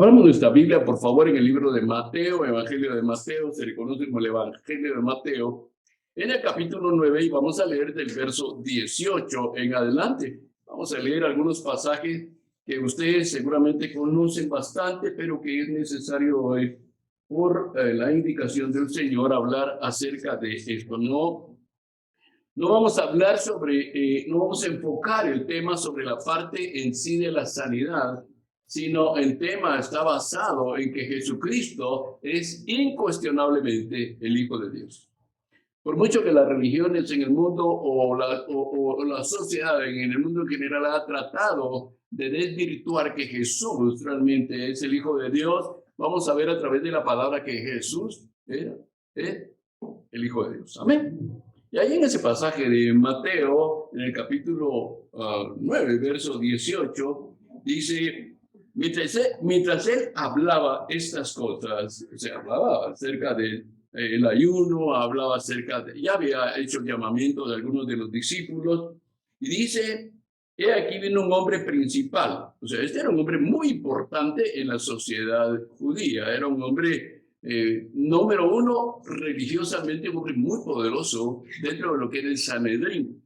Abramos nuestra Biblia, por favor, en el libro de Mateo, Evangelio de Mateo, se le conoce como el Evangelio de Mateo, en el capítulo 9, y vamos a leer del verso 18 en adelante. Vamos a leer algunos pasajes que ustedes seguramente conocen bastante, pero que es necesario hoy, por la indicación del Señor, hablar acerca de esto. No vamos a hablar no vamos a enfocar el tema sobre la parte en sí de la sanidad, sino el tema está basado en que Jesucristo es incuestionablemente el Hijo de Dios. Por mucho que las religiones en el mundo o la sociedad en el mundo en general ha tratado de desvirtuar que Jesús realmente es el Hijo de Dios, vamos a ver a través de la palabra que Jesús era el Hijo de Dios. Amén. Y ahí en ese pasaje de Mateo, en el capítulo 9, verso 18, dice, mientras él hablaba estas cosas, o sea, hablaba acerca del ayuno, hablaba acerca ya había hecho el llamamiento de algunos de los discípulos, y dice, he aquí vino un hombre principal. O sea, este era un hombre muy importante en la sociedad judía, era un hombre número uno, religiosamente un hombre muy poderoso dentro de lo que era el Sanedrín.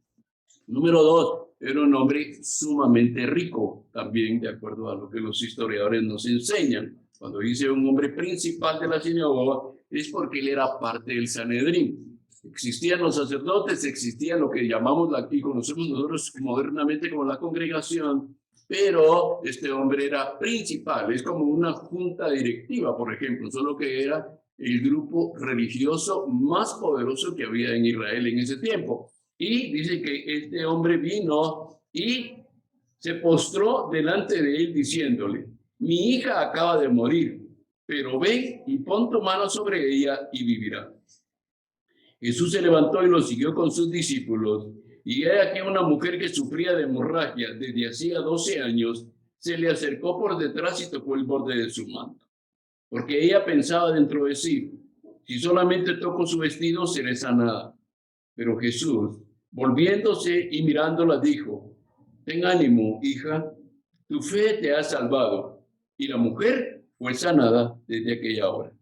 Número dos, era un hombre sumamente rico, también de acuerdo a lo que los historiadores nos enseñan. Cuando dice un hombre principal de la sinagoga, es porque él era parte del Sanedrín. Existían los sacerdotes, existía lo que llamamos aquí, conocemos nosotros modernamente como la congregación, pero este hombre era principal, es como una junta directiva, por ejemplo, solo que era el grupo religioso más poderoso que había en Israel en ese tiempo. Y dice que este hombre vino y se postró delante de él diciéndole, mi hija acaba de morir, pero ven y pon tu mano sobre ella y vivirá. Jesús se levantó y lo siguió con sus discípulos. Y he aquí una mujer que sufría de hemorragia desde hacía 12 años, se le acercó por detrás y tocó el borde de su manto. Porque ella pensaba dentro de sí, si solamente toco su vestido, seré sanada. Pero Jesús, volviéndose y mirándola, dijo, ten ánimo, hija, tu fe te ha salvado. Y la mujer fue sanada desde aquella hora.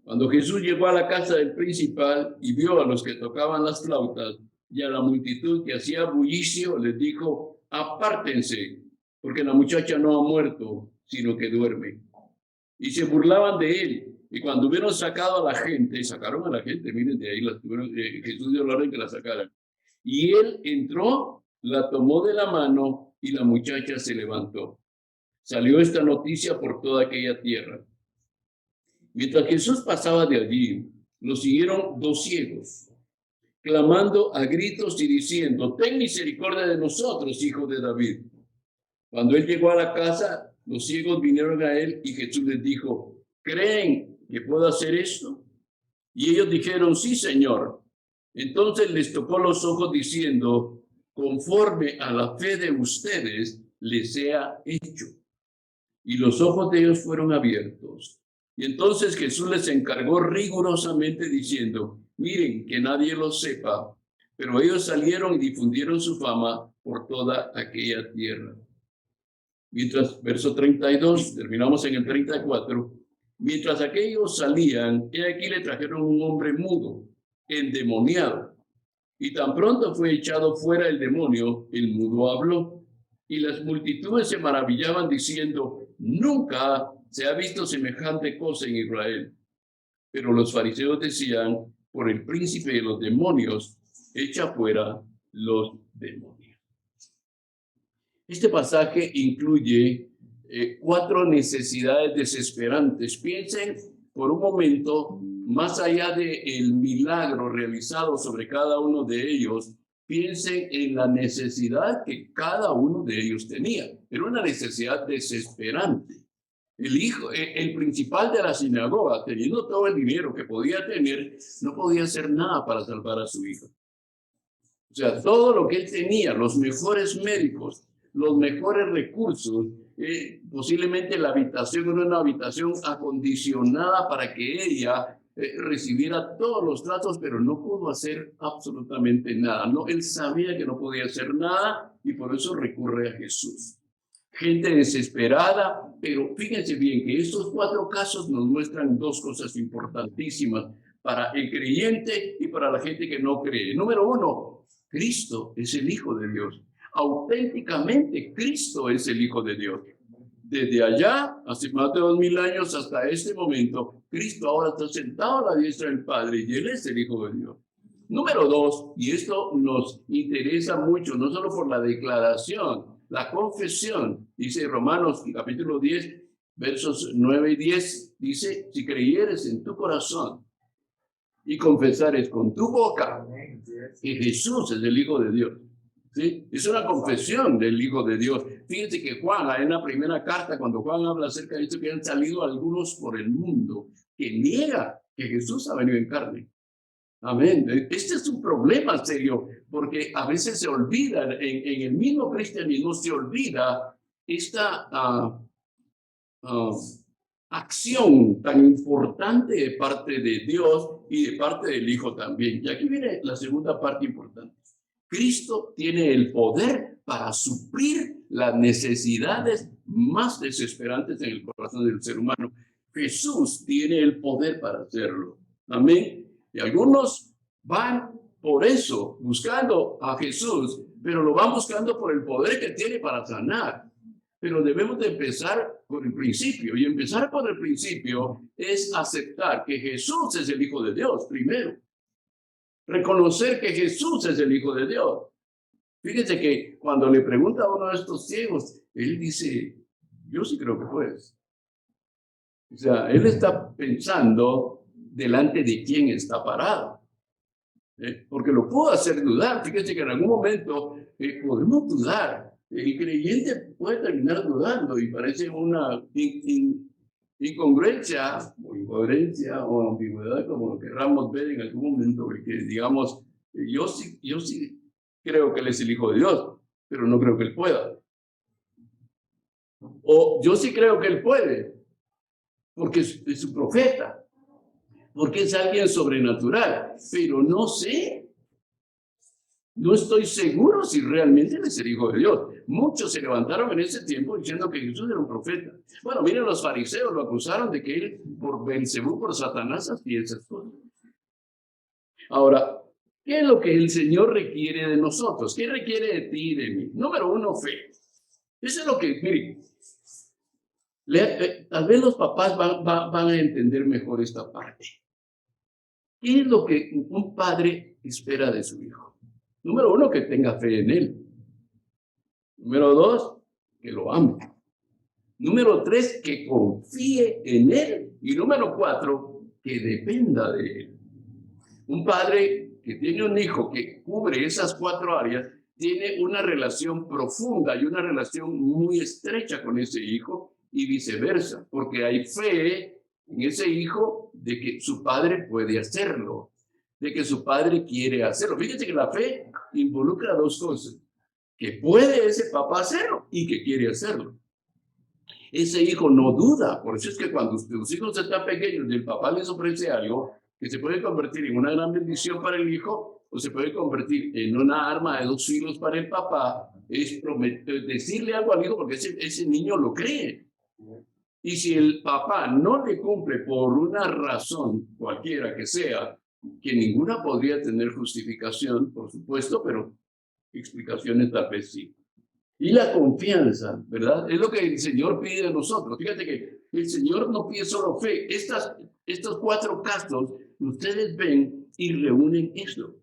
Cuando Jesús llegó a la casa del principal y vio a los que tocaban las flautas y a la multitud que hacía bullicio, les dijo, apártense, porque la muchacha no ha muerto, sino que duerme. Y se burlaban de él. Y cuando hubieron sacado a la gente, sacaron a la gente, miren, de ahí Jesús dio la orden que la sacaran. Y él entró, la tomó de la mano y la muchacha se levantó. Salió esta noticia por toda aquella tierra. Mientras Jesús pasaba de allí, lo siguieron dos ciegos, clamando a gritos y diciendo, ten misericordia de nosotros, hijo de David. Cuando él llegó a la casa, los ciegos vinieron a él y Jesús les dijo, ¿creen que puedo hacer esto? Y ellos dijeron, sí, Señor. Entonces les tocó los ojos diciendo, conforme a la fe de ustedes les sea hecho. Y los ojos de ellos fueron abiertos. Y entonces Jesús les encargó rigurosamente diciendo, miren, que nadie lo sepa. Pero ellos salieron y difundieron su fama por toda aquella tierra. Mientras, verso 32, terminamos en el 34, mientras aquellos salían, he aquí le trajeron un hombre mudo, endemoniado. Y tan pronto fue echado fuera el demonio, el mudo habló. Y las multitudes se maravillaban diciendo, nunca se ha visto semejante cosa en Israel. Pero los fariseos decían, por el príncipe de los demonios, echa fuera los demonios. Este pasaje incluye 4 necesidades desesperantes. Piensen por un momento, más allá del milagro realizado sobre cada uno de ellos, piensen en la necesidad que cada uno de ellos tenía. Era una necesidad desesperante. El principal de la sinagoga, teniendo todo el dinero que podía tener, no podía hacer nada para salvar a su hijo. O sea, todo lo que él tenía, los mejores médicos, los mejores recursos, posiblemente la habitación era una habitación acondicionada para que ella recibiera todos los tratos, pero no pudo hacer absolutamente nada. No, él sabía que no podía hacer nada y por eso recurre a Jesús. gente desesperada, pero fíjense bien que estos 4 casos nos muestran 2 cosas importantísimas para el creyente y para la gente que no cree. Número 1, Cristo es el Hijo de Dios. Auténticamente, Cristo es el Hijo de Dios. Desde allá, hace más de 2000 años hasta este momento, Cristo ahora está sentado a la diestra del Padre y Él es el Hijo de Dios. Número 2, y esto nos interesa mucho, no solo por la declaración, la confesión, dice Romanos capítulo 10, versos 9 y 10, dice, si creyeres en tu corazón y confesares con tu boca que Jesús es el Hijo de Dios. ¿Sí? Es una confesión del Hijo de Dios. Fíjense que Juan, en la primera carta, cuando Juan habla acerca de esto, que han salido algunos por el mundo que niega que Jesús ha venido en carne. Amén. Este es un problema serio, porque a veces se olvida, en el mismo cristianismo se olvida esta acción tan importante de parte de Dios y de parte del Hijo también. Y aquí viene la segunda parte importante. Cristo tiene el poder para suplir las necesidades más desesperantes en el corazón del ser humano. Jesús tiene el poder para hacerlo. Amén. Y algunos van por eso, buscando a Jesús, pero lo van buscando por el poder que tiene para sanar. Pero debemos de empezar por el principio. Y empezar por el principio es aceptar que Jesús es el Hijo de Dios primero. Reconocer que Jesús es el Hijo de Dios. Fíjense que cuando le pregunta a uno de estos ciegos, él dice, yo sí creo que puedes. O sea, él está pensando delante de quién está parado. Porque lo puedo hacer dudar. Fíjense que en algún momento podemos dudar. El creyente puede terminar dudando y parece una incongruencia o incoherencia o ambigüedad, como lo querramos ver en algún momento, porque digamos, yo sí creo que Él es el Hijo de Dios, pero no creo que Él pueda. O yo sí creo que Él puede, porque es un profeta, porque es alguien sobrenatural, pero no sé. No estoy seguro si realmente Él es el Hijo de Dios. Muchos se levantaron en ese tiempo diciendo que Jesús era un profeta. Bueno, miren, los fariseos lo acusaron de que él, por Beelzebú, por Satanás, hacía esas cosas. Ahora, ¿qué es lo que el Señor requiere de nosotros? ¿Qué requiere de ti y de mí? Número 1, fe. Eso es lo que, miren, tal vez los papás van a entender mejor esta parte. ¿Qué es lo que un padre espera de su hijo? Número 1, que tenga fe en él. Número 2, que lo ame. Número 3, que confíe en él. Y número 4, que dependa de él. Un padre que tiene un hijo que cubre esas 4 áreas, tiene una relación profunda y una relación muy estrecha con ese hijo y viceversa, porque hay fe en ese hijo de que su padre puede hacerlo, de que su padre quiere hacerlo. Fíjense que la fe involucra 2 cosas, que puede ese papá hacerlo y que quiere hacerlo. Ese hijo no duda, por eso es que cuando los hijos están pequeños y el papá les ofrece algo que se puede convertir en una gran bendición para el hijo o se puede convertir en una arma de 2 filos para el papá, es decirle algo al hijo porque ese niño lo cree. Y si el papá no le cumple por una razón cualquiera que sea, que ninguna podría tener justificación, por supuesto, pero explicaciones tal vez sí. Y la confianza, ¿verdad? Es lo que el Señor pide de nosotros. Fíjate que el Señor no pide solo fe. Estos 4 casos, ustedes ven y reúnen esto.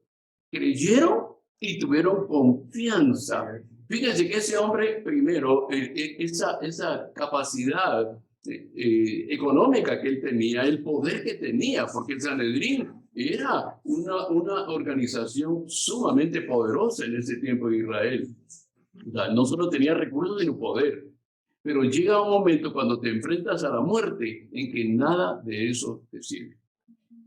Creyeron y tuvieron confianza. Fíjense que ese hombre, primero, esa capacidad económica que él tenía, el poder que tenía, porque el Sanedrín era una organización sumamente poderosa en ese tiempo de Israel. O sea, no solo tenía recursos, sino poder. Pero llega un momento cuando te enfrentas a la muerte en que nada de eso te sirve.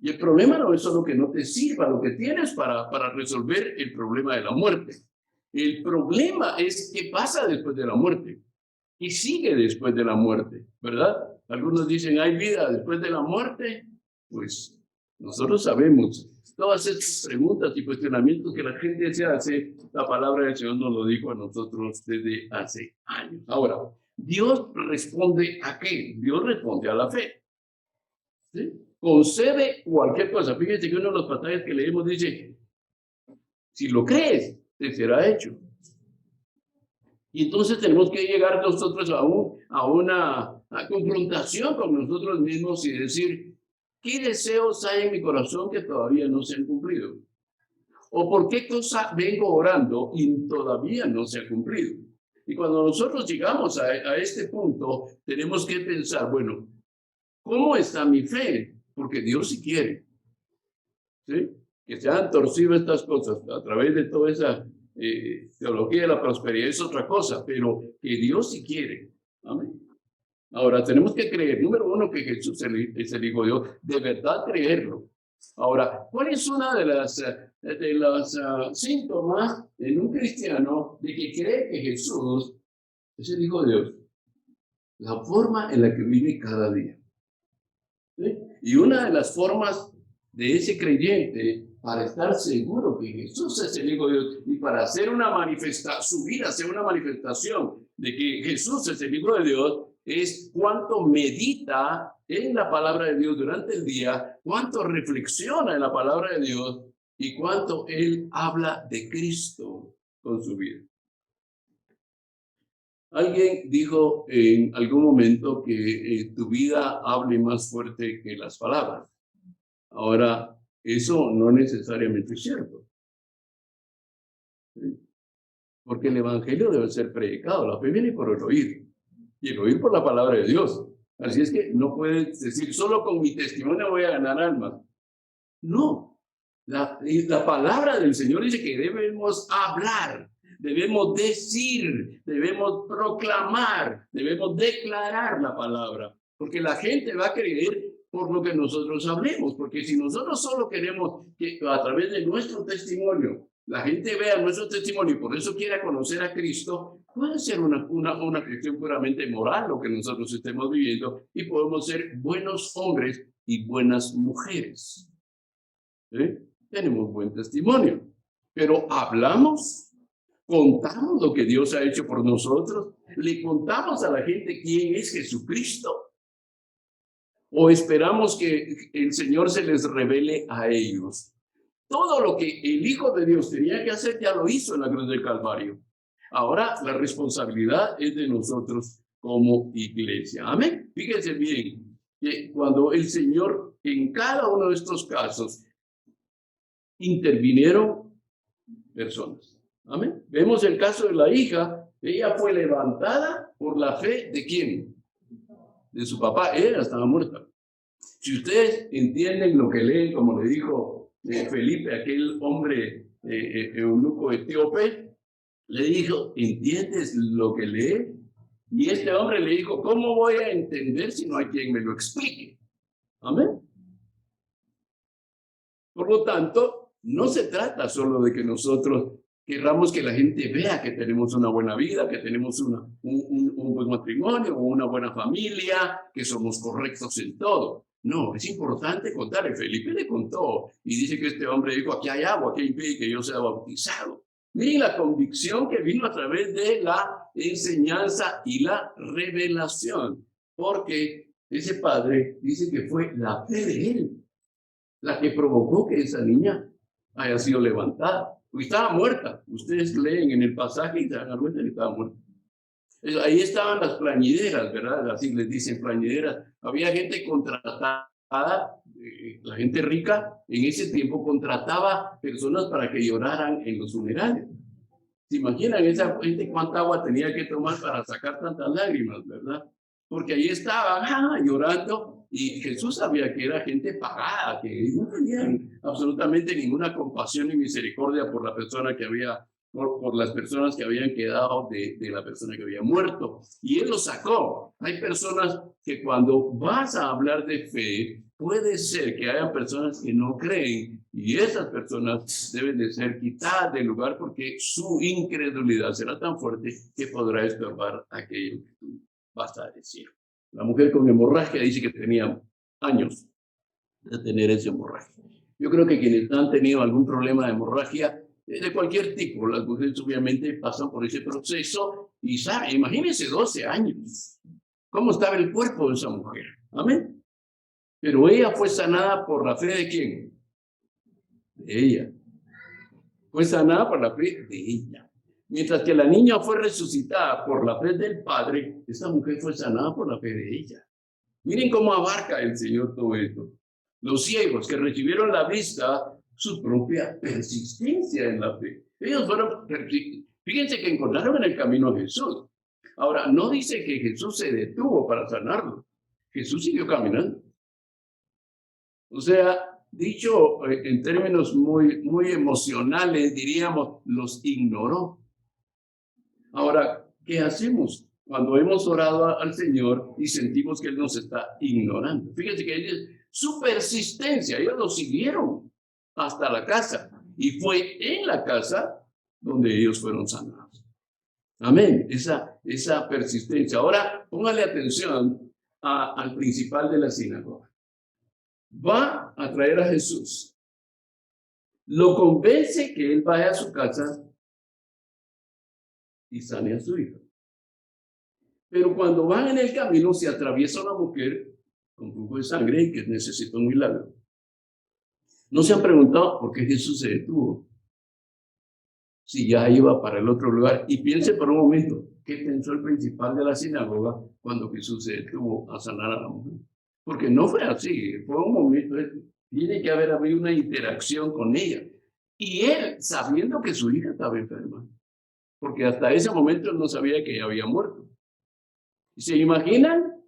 Y el problema no es solo que no te sirva lo que tienes para resolver el problema de la muerte. El problema es qué pasa después de la muerte. ¿Qué sigue después de la muerte? ¿Verdad? Algunos dicen, ¿hay vida después de la muerte? Pues Nosotros sabemos todas estas preguntas y cuestionamientos que la gente se hace. La palabra del Señor nos lo dijo a nosotros desde hace años. Ahora, ¿Dios responde a qué? Dios responde a la fe. ¿Sí? Concede cualquier cosa. Fíjense que uno de los pasajes que leemos dice, si lo crees, te será hecho. Y entonces tenemos que llegar nosotros a una confrontación con nosotros mismos y decir, ¿qué deseos hay en mi corazón que todavía no se han cumplido? ¿O por qué cosa vengo orando y todavía no se ha cumplido? Y cuando nosotros llegamos a este punto, tenemos que pensar, bueno, ¿cómo está mi fe? Porque Dios sí quiere, ¿sí? Que se han torcido estas cosas a través de toda esa teología de la prosperidad es otra cosa, pero que Dios sí quiere. Amén. Ahora, tenemos que creer, número uno, que Jesús es el Hijo de Dios, de verdad creerlo. Ahora, ¿cuál es una de los síntomas en un cristiano de que cree que Jesús es el Hijo de Dios? La forma en la que vive cada día. ¿Sí? Y una de las formas de ese creyente para estar seguro que Jesús es el Hijo de Dios y para hacer una manifestación, su vida sea una manifestación de que Jesús es el Hijo de Dios, es cuánto medita en la palabra de Dios durante el día, cuánto reflexiona en la palabra de Dios y cuánto él habla de Cristo con su vida. Alguien dijo en algún momento que tu vida hable más fuerte que las palabras. Ahora, eso no necesariamente es cierto. ¿Sí? Porque el evangelio debe ser predicado. La fe viene por el oír. Y el oír por la palabra de Dios. Así es que no puedes decir, solo con mi testimonio voy a ganar almas. No. La palabra del Señor dice que debemos hablar, debemos decir, debemos proclamar, debemos declarar la palabra. Porque la gente va a creer por lo que nosotros hablemos. Porque si nosotros solo queremos que a través de nuestro testimonio la gente vea nuestro testimonio y por eso quiera conocer a Cristo, puede ser una cuestión puramente moral lo que nosotros estemos viviendo y podemos ser buenos hombres y buenas mujeres. ¿Sí? Tenemos buen testimonio, pero hablamos, contamos lo que Dios ha hecho por nosotros, le contamos a la gente quién es Jesucristo, o esperamos que el Señor se les revele a ellos. Todo lo que el Hijo de Dios tenía que hacer ya lo hizo en la cruz del Calvario. Ahora la responsabilidad es de nosotros como iglesia. Amén. Fíjense bien que cuando el Señor en cada uno de estos casos intervinieron personas. Amén. Vemos el caso de la hija. Ella fue levantada por la fe de ¿quién? De su papá. Ella estaba muerta. Si ustedes entienden lo que leen, como le dijo Felipe, aquel hombre eunuco etíope, le dijo, ¿entiendes lo que lee? Y este hombre le dijo, ¿cómo voy a entender si no hay quien me lo explique? Amén. Por lo tanto, no se trata solo de que nosotros querramos que la gente vea que tenemos una buena vida, que tenemos un buen matrimonio, o una buena familia, que somos correctos en todo. No, es importante contarle. Felipe le contó y dice que este hombre dijo, aquí hay agua, que impide que yo sea bautizado. Miren la convicción que vino a través de la enseñanza y la revelación, porque ese padre dice que fue la fe de él la que provocó que esa niña haya sido levantada. Porque estaba muerta. Ustedes leen en el pasaje y se dan cuenta que estaba muerta. Ahí estaban las plañideras, ¿verdad? Así les dicen plañideras. Había gente contratada, la gente rica en ese tiempo contrataba personas para que lloraran en los funerales. ¿Se imaginan esa gente cuánta agua tenía que tomar para sacar tantas lágrimas, verdad? Porque ahí estaban llorando y Jesús sabía que era gente pagada, que no tenían absolutamente ninguna compasión ni misericordia por la persona que había, por las personas que habían quedado de la persona que había muerto. Y él lo sacó. Hay personas que cuando vas a hablar de fe, puede ser que haya personas que no creen y esas personas deben de ser quitadas del lugar porque su incredulidad será tan fuerte que podrá estorbar aquello que tú vas a decir. La mujer con hemorragia dice que tenía años de tener esa hemorragia. Yo creo que quienes han tenido algún problema de hemorragia, de cualquier tipo, las mujeres obviamente pasan por ese proceso y saben, imagínense 12 años, cómo estaba el cuerpo de esa mujer. Amén. Pero ella fue sanada por la fe de ¿quién? De ella. Fue sanada por la fe de ella. Mientras que la niña fue resucitada por la fe del Padre, esta mujer fue sanada por la fe de ella. Miren cómo abarca el Señor todo esto. Los ciegos que recibieron la vista, su propia persistencia en la fe. Ellos fueron, fíjense que encontraron en el camino a Jesús. Ahora, no dice que Jesús se detuvo para sanarlo. Jesús siguió caminando. O sea, dicho en términos muy emocionales, diríamos, los ignoró. Ahora, ¿qué hacemos cuando hemos orado al Señor y sentimos que Él nos está ignorando? Fíjense que ellos, su persistencia, ellos lo siguieron hasta la casa. Y fue en la casa donde ellos fueron sanados. Amén. Esa persistencia. Ahora, póngale atención al principal de la sinagoga. Va a traer a Jesús. Lo convence que él vaya a su casa y sane a su hijo. Pero cuando van en el camino se atraviesa una mujer con flujo de sangre y que necesita un milagro. ¿No se han preguntado por qué Jesús se detuvo? Si ya iba para el otro lugar. Y piense por un momento, ¿qué pensó el principal de la sinagoga cuando Jesús se detuvo a sanar a la mujer? Porque no fue así, fue un momento, tiene que haber habido una interacción con ella. Y él, sabiendo que su hija estaba enferma, porque hasta ese momento él no sabía que ella había muerto. ¿Se imaginan?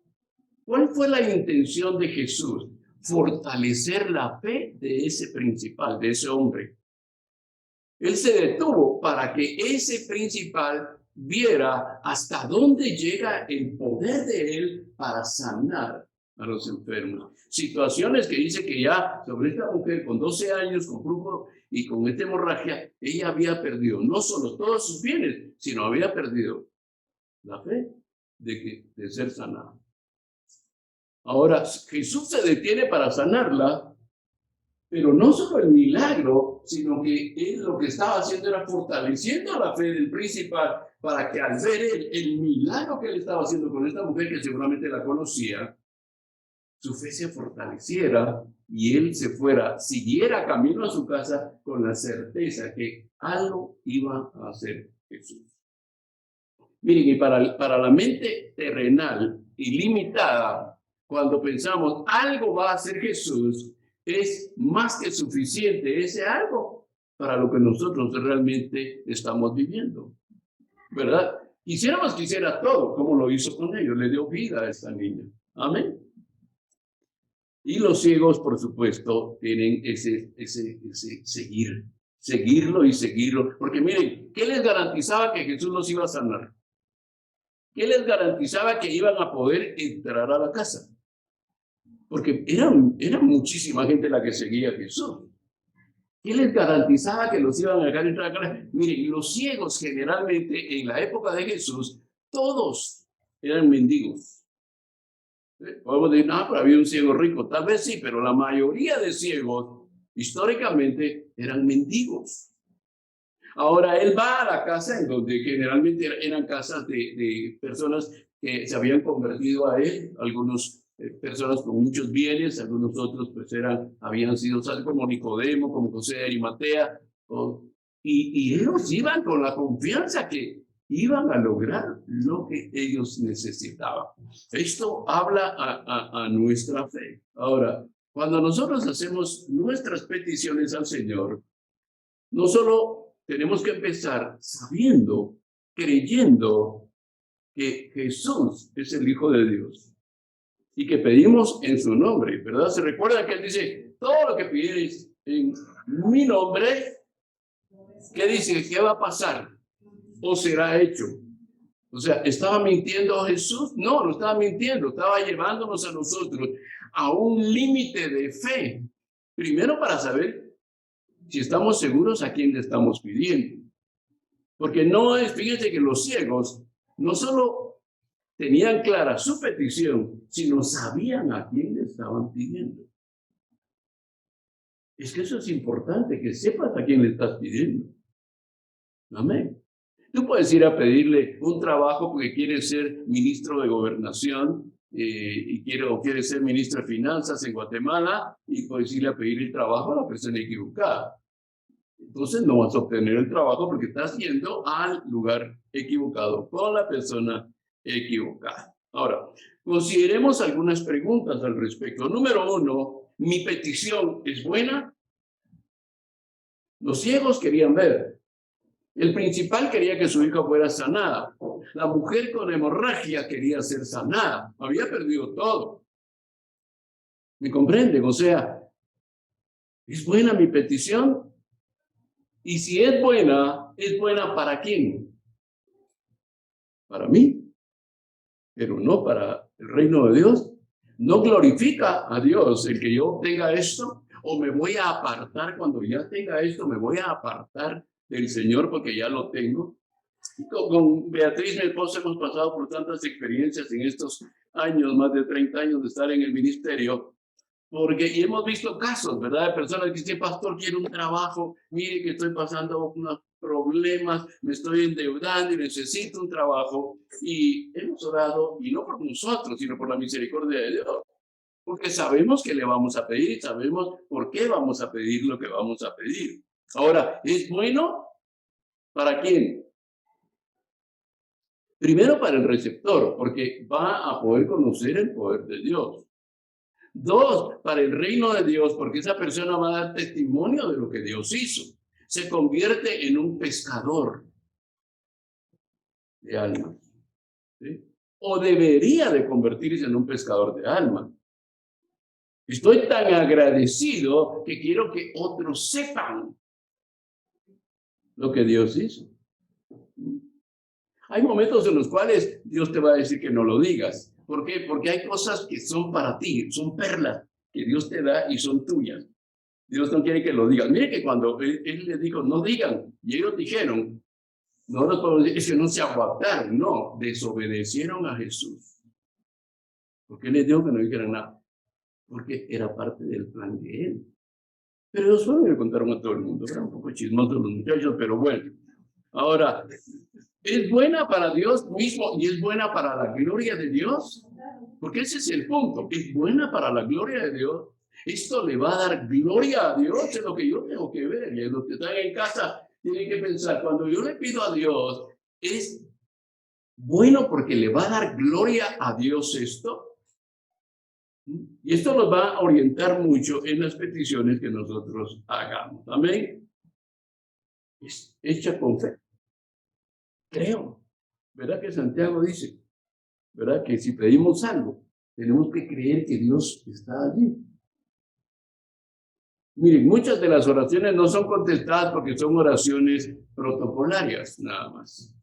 ¿Cuál fue la intención de Jesús? Fortalecer la fe de ese principal, de ese hombre. Él se detuvo para que ese principal viera hasta dónde llega el poder de él para sanar a los enfermos. Situaciones que dice que ya sobre esta mujer con 12 años, con flujo y con esta hemorragia, ella había perdido no solo todos sus bienes, sino había perdido la fe de ser sanada. Ahora, Jesús se detiene para sanarla, pero no solo el milagro, sino que él lo que estaba haciendo era fortaleciendo la fe del principal para que al ver el milagro que él estaba haciendo con esta mujer, que seguramente la conocía, su fe se fortaleciera y él siguiera camino a su casa con la certeza que algo iba a hacer Jesús. Miren, y para la mente terrenal y limitada, cuando pensamos algo va a hacer Jesús, es más que suficiente ese algo para lo que nosotros realmente estamos viviendo, ¿verdad? Quisiéramos que hiciera todo como lo hizo con ellos, le dio vida a esta niña. Amén. Y los ciegos, por supuesto, tienen ese seguirlo y seguirlo. Porque miren, ¿qué les garantizaba que Jesús los iba a sanar? ¿Qué les garantizaba que iban a poder entrar a la casa? Porque era muchísima gente la que seguía a Jesús. ¿Qué les garantizaba que los iban a dejar entrar a la casa? Miren, los ciegos generalmente en la época de Jesús, todos eran mendigos. Podemos decir, no, pero había un ciego rico. Tal vez sí, pero la mayoría de ciegos históricamente eran mendigos. Ahora él va a la casa en donde generalmente eran casas de personas que se habían convertido a él, algunos personas con muchos bienes, algunos otros pues habían sido como Nicodemo, como José de Arimatea, y ellos iban con la confianza que iban a lograr lo que ellos necesitaban. Esto habla a nuestra fe. Ahora, cuando nosotros hacemos nuestras peticiones al Señor, no solo tenemos que empezar sabiendo, creyendo que Jesús es el Hijo de Dios y que pedimos en su nombre, ¿verdad? Se recuerda que él dice, todo lo que pidierais en mi nombre, ¿qué dice? ¿Qué va a pasar? ¿O será hecho? O sea, ¿estaba mintiendo Jesús? No, no estaba mintiendo, estaba llevándonos a nosotros a un límite de fe. Primero para saber si estamos seguros a quién le estamos pidiendo. Porque no es, fíjense que los ciegos no solo tenían clara su petición, sino sabían a quién le estaban pidiendo. Es que eso es importante, que sepas a quién le estás pidiendo. Amén. Tú puedes ir a pedirle un trabajo porque quieres ser ministro de gobernación y quiere ser ministro de finanzas en Guatemala y puedes ir a pedir el trabajo a la persona equivocada. Entonces no vas a obtener el trabajo porque estás yendo al lugar equivocado con la persona equivocada. Ahora, consideremos algunas preguntas al respecto. Número uno, ¿mi petición es buena? Los ciegos querían ver. El principal quería que su hija fuera sanada. La mujer con hemorragia quería ser sanada. Había perdido todo. ¿Me comprenden? O sea, ¿es buena mi petición? Y si ¿es buena para quién? Para mí, pero no para el reino de Dios. No glorifica a Dios el que yo tenga esto, o me voy a apartar cuando ya tenga esto, me voy a apartar del Señor porque ya lo tengo. Con Beatriz, mi esposa, hemos pasado por tantas experiencias en estos años, más de 30 años de estar en el ministerio, y hemos visto casos, ¿verdad? De personas que dicen, pastor, quiero un trabajo, mire que estoy pasando unos problemas, me estoy endeudando y necesito un trabajo. Y hemos orado, y no por nosotros, sino por la misericordia de Dios, porque sabemos que le vamos a pedir y sabemos por qué vamos a pedir lo que vamos a pedir. Ahora, ¿es bueno? ¿Para quién? Primero para el receptor, porque va a poder conocer el poder de Dios. Dos, para el reino de Dios, porque esa persona va a dar testimonio de lo que Dios hizo. Se convierte en un pescador de almas. ¿Sí? O debería de convertirse en un pescador de almas. Estoy tan agradecido que quiero que otros sepan lo que Dios hizo. Hay momentos en los cuales Dios te va a decir que no lo digas. ¿Por qué? Porque hay cosas que son para ti, son perlas que Dios te da y son tuyas. Dios no quiere que lo digas. Mire que cuando él les dijo, no digan, y ellos dijeron, no nos podemos decir, es que no se aguantaron, no, desobedecieron a Jesús. ¿Por qué les dijo que no dijeran nada? Porque era parte del plan de él. Pero ellos fueron y le contaron a todo el mundo. Eran un poco chismosos los muchachos, pero bueno. Ahora, ¿es buena para Dios mismo y es buena para la gloria de Dios? Porque ese es el punto. ¿Es buena para la gloria de Dios? Esto le va a dar gloria a Dios, es lo que yo tengo que ver. Y los que están en casa tienen que pensar, cuando yo le pido a Dios, ¿es bueno porque le va a dar gloria a Dios esto? Y esto nos va a orientar mucho en las peticiones que nosotros hagamos. Amén. Es hecha con fe. Creo. ¿Verdad que Santiago dice? ¿Verdad? Que si pedimos algo, tenemos que creer que Dios está allí. Miren, muchas de las oraciones no son contestadas porque son oraciones protocolarias, nada más.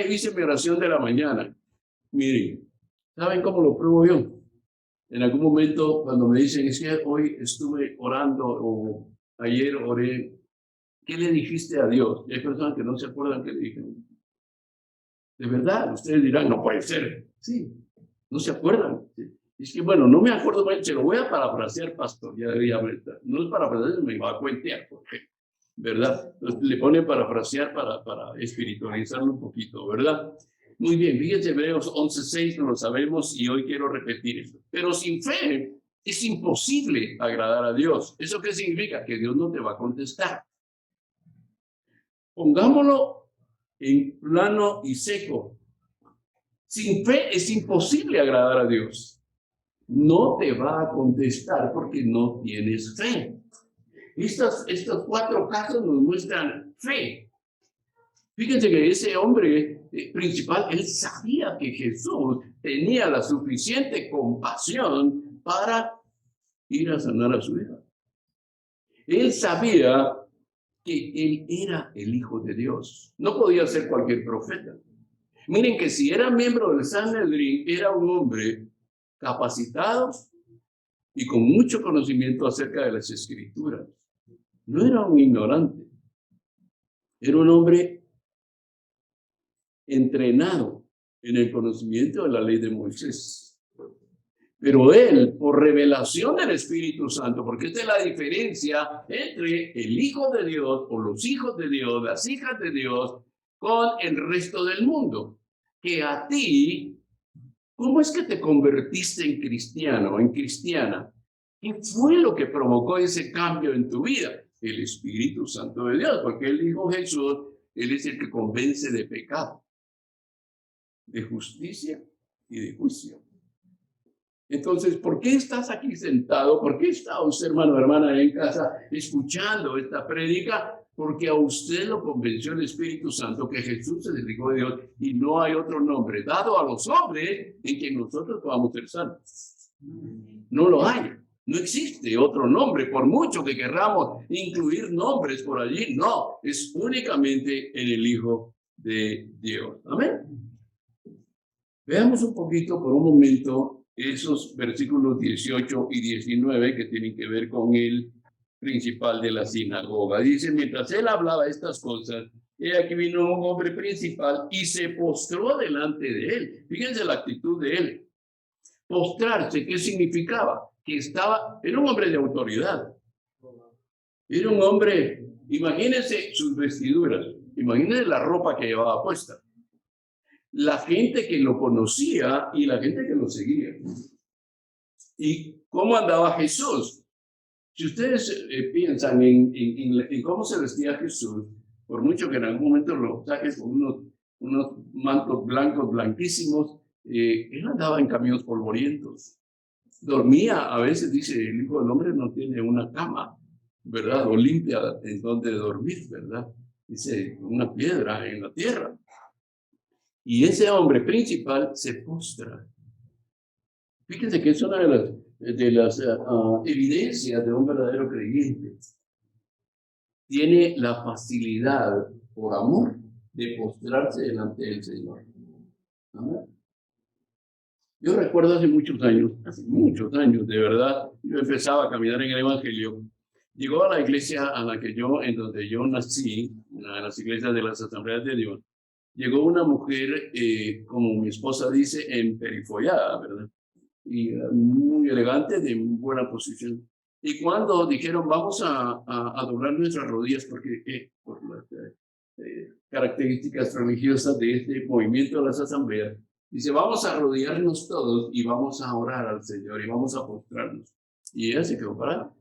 Hice mi oración de la mañana. Miren, ¿saben cómo lo pruebo yo? En algún momento, cuando me dicen, es que hoy estuve orando o ayer oré, ¿qué le dijiste a Dios? Y hay personas que no se acuerdan qué le dijeron. De verdad, ustedes dirán, no puede ser. Sí, no se acuerdan. ¿Sí? Es que, bueno, no me acuerdo, se lo voy a parafrasear, pastor. Ya no es parafrasear, me va a cuentear, porque, ¿verdad? Entonces, le ponen parafrasear para espiritualizarlo un poquito, ¿verdad? Muy bien, fíjense, Hebreos 11:6, no lo sabemos y hoy quiero repetir esto. Pero sin fe es imposible agradar a Dios. ¿Eso qué significa? Que Dios no te va a contestar. Pongámoslo en plano y seco. Sin fe es imposible agradar a Dios. No te va a contestar porque no tienes fe. Estos 4 casos nos muestran fe. Fíjense que ese hombre principal, él sabía que Jesús tenía la suficiente compasión para ir a sanar a su hija. Él sabía que él era el Hijo de Dios. No podía ser cualquier profeta. Miren que si era miembro del Sanedrín, era un hombre capacitado y con mucho conocimiento acerca de las Escrituras. No era un ignorante. Era un hombre entrenado en el conocimiento de la ley de Moisés. Pero él, por revelación del Espíritu Santo, porque esta es la diferencia entre el Hijo de Dios o los hijos de Dios, las hijas de Dios, con el resto del mundo. Que a ti, ¿cómo es que te convertiste en cristiano o en cristiana? ¿Qué fue lo que provocó ese cambio en tu vida? El Espíritu Santo de Dios, porque él dijo Jesús, él es el que convence de pecado, de justicia y de juicio. Entonces, ¿por qué estás aquí sentado? ¿Por qué está usted, hermano o hermana, en casa escuchando esta prédica? Porque a usted lo convenció el Espíritu Santo que Jesús es el Hijo de Dios y no hay otro nombre dado a los hombres en que nosotros podamos ser salvos. No lo hay. No existe otro nombre, por mucho que querramos incluir nombres por allí. No, es únicamente en el Hijo de Dios. Amén. Veamos un poquito por un momento esos versículos 18 y 19 que tienen que ver con el principal de la sinagoga. Dice, mientras él hablaba estas cosas, he aquí vino un hombre principal y se postró delante de él. Fíjense la actitud de él. Postrarse, ¿qué significaba? Que era un hombre de autoridad. Era un hombre, imagínense sus vestiduras, imagínense la ropa que llevaba puesta. La gente que lo conocía y la gente que lo seguía. ¿Y cómo andaba Jesús? Si ustedes piensan en cómo se vestía Jesús, por mucho que en algún momento lo saques con unos mantos blancos, blanquísimos, él andaba en caminos polvorientos. Dormía, a veces dice, el Hijo del Hombre no tiene una cama, ¿verdad? O limpia en donde dormir, ¿verdad? Dice, una piedra en la tierra. Y ese hombre principal se postra. Fíjense que es una de las evidencias de un verdadero creyente. Tiene la facilidad, por amor, de postrarse delante del Señor. ¿Amén? Yo recuerdo hace muchos años, de verdad, yo empezaba a caminar en el Evangelio. Llegó a la iglesia en donde yo nací, una de las iglesias de las Asambleas de Dios. Llegó una mujer, como mi esposa dice, emperifollada, ¿verdad? Y muy elegante, de buena posición. Y cuando dijeron, vamos a doblar nuestras rodillas, porque por las características religiosas de este movimiento de las asambleas, dice, vamos a arrodillarnos todos y vamos a orar al Señor y vamos a postrarnos. Y ella se quedó parada.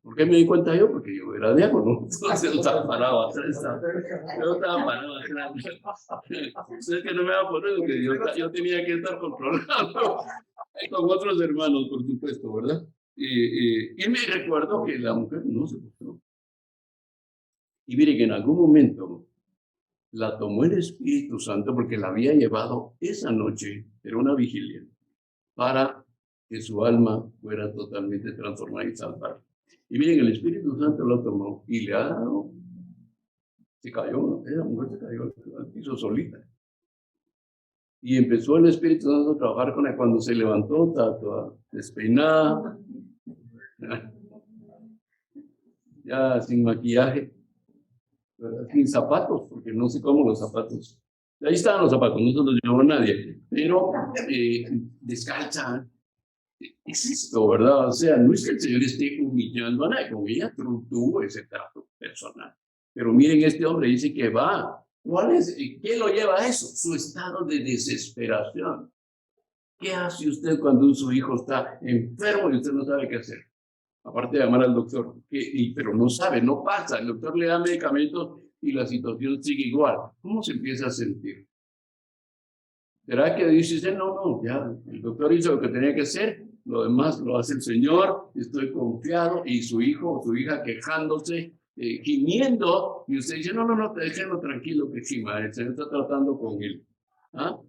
¿Por qué me di cuenta yo? Porque yo era diácono, entonces yo estaba parado atrás. Yo estaba parado atrás. Ustedes que no me van a poner, porque yo tenía que estar controlando con otros hermanos, por supuesto, ¿verdad? Y me recuerdo que la mujer no se postró. Y mire que en algún momento la tomó el Espíritu Santo porque la había llevado esa noche, era una vigilia, para que su alma fuera totalmente transformada y salvada. Y miren, el Espíritu Santo lo tomó y le ha dado, se cayó, esa mujer se cayó al piso solita. Y empezó el Espíritu Santo a trabajar con ella. Cuando se levantó, estaba toda despeinada, ya sin maquillaje, ¿verdad? Sin zapatos, porque no sé cómo los zapatos. Ahí estaban los zapatos, no se los llevó nadie, pero descalza. Es esto, ¿verdad? O sea, no es que el Señor esté humillando a nadie, con ella tuvo ese trato personal. Pero miren, este hombre dice que va. ¿Qué lo lleva a eso? Su estado de desesperación. ¿Qué hace usted cuando su hijo está enfermo y usted no sabe qué hacer? Aparte de llamar al doctor, pero no sabe, no pasa. El doctor le da medicamentos y la situación sigue igual. ¿Cómo se empieza a sentir? ¿Será que dice, no, ya, el doctor hizo lo que tenía que hacer, lo demás lo hace el Señor, estoy confiado, y su hijo o su hija quejándose, gimiendo, y usted dice, no, déjenlo tranquilo, que sí, el Señor está tratando con él. ¿Ah?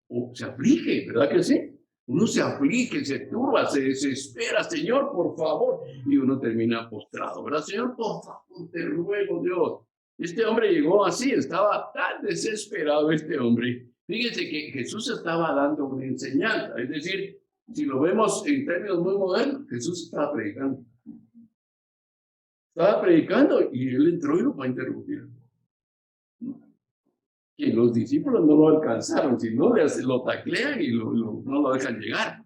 O se aflige, ¿verdad que sí? Uno se aflige, se turba, se desespera, Señor, por favor, y uno termina postrado, ¿verdad? Señor, por favor, te ruego, Dios. Este hombre llegó así, estaba tan desesperado este hombre. Fíjense que Jesús estaba dando una enseñanza, es decir, si lo vemos en términos muy modernos, Jesús estaba predicando. Estaba predicando y él entró y lo va a interrumpir. que los discípulos no lo alcanzaron, sino lo taclean y no lo dejan llegar.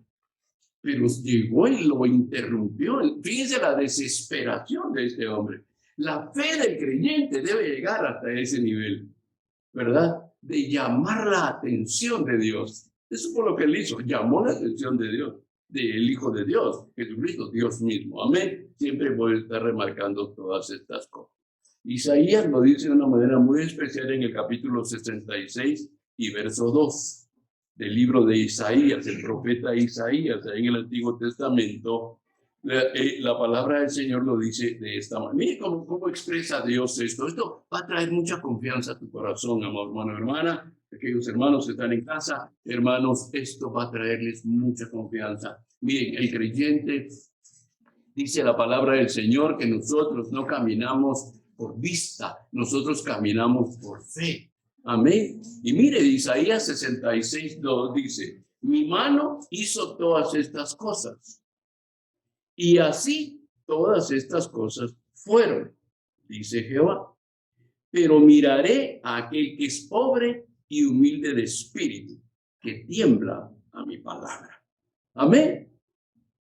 Pero llegó y lo interrumpió. Fíjense la desesperación de este hombre. La fe del creyente debe llegar hasta ese nivel, ¿verdad? De llamar la atención de Dios. Eso fue lo que él hizo, llamó la atención de Dios, del Hijo de Dios, Jesucristo, Dios mismo. Amén. Siempre voy a estar remarcando todas estas cosas. Isaías lo dice de una manera muy especial en el capítulo 66 y verso 2 del libro de Isaías, el profeta Isaías, ahí en el Antiguo Testamento. La palabra del Señor lo dice de esta manera. Mire cómo expresa Dios esto. Esto va a traer mucha confianza a tu corazón, amado hermano, hermana. Aquellos hermanos que están en casa, hermanos, esto va a traerles mucha confianza. Miren, el creyente, dice la palabra del Señor, que nosotros no caminamos por vista, nosotros caminamos por fe. Amén. Y mire, Isaías 66:2 dice, mi mano hizo todas estas cosas. Y así todas estas cosas fueron, dice Jehová. Pero miraré a aquel que es pobre y humilde de espíritu, que tiembla a mi palabra. Amén.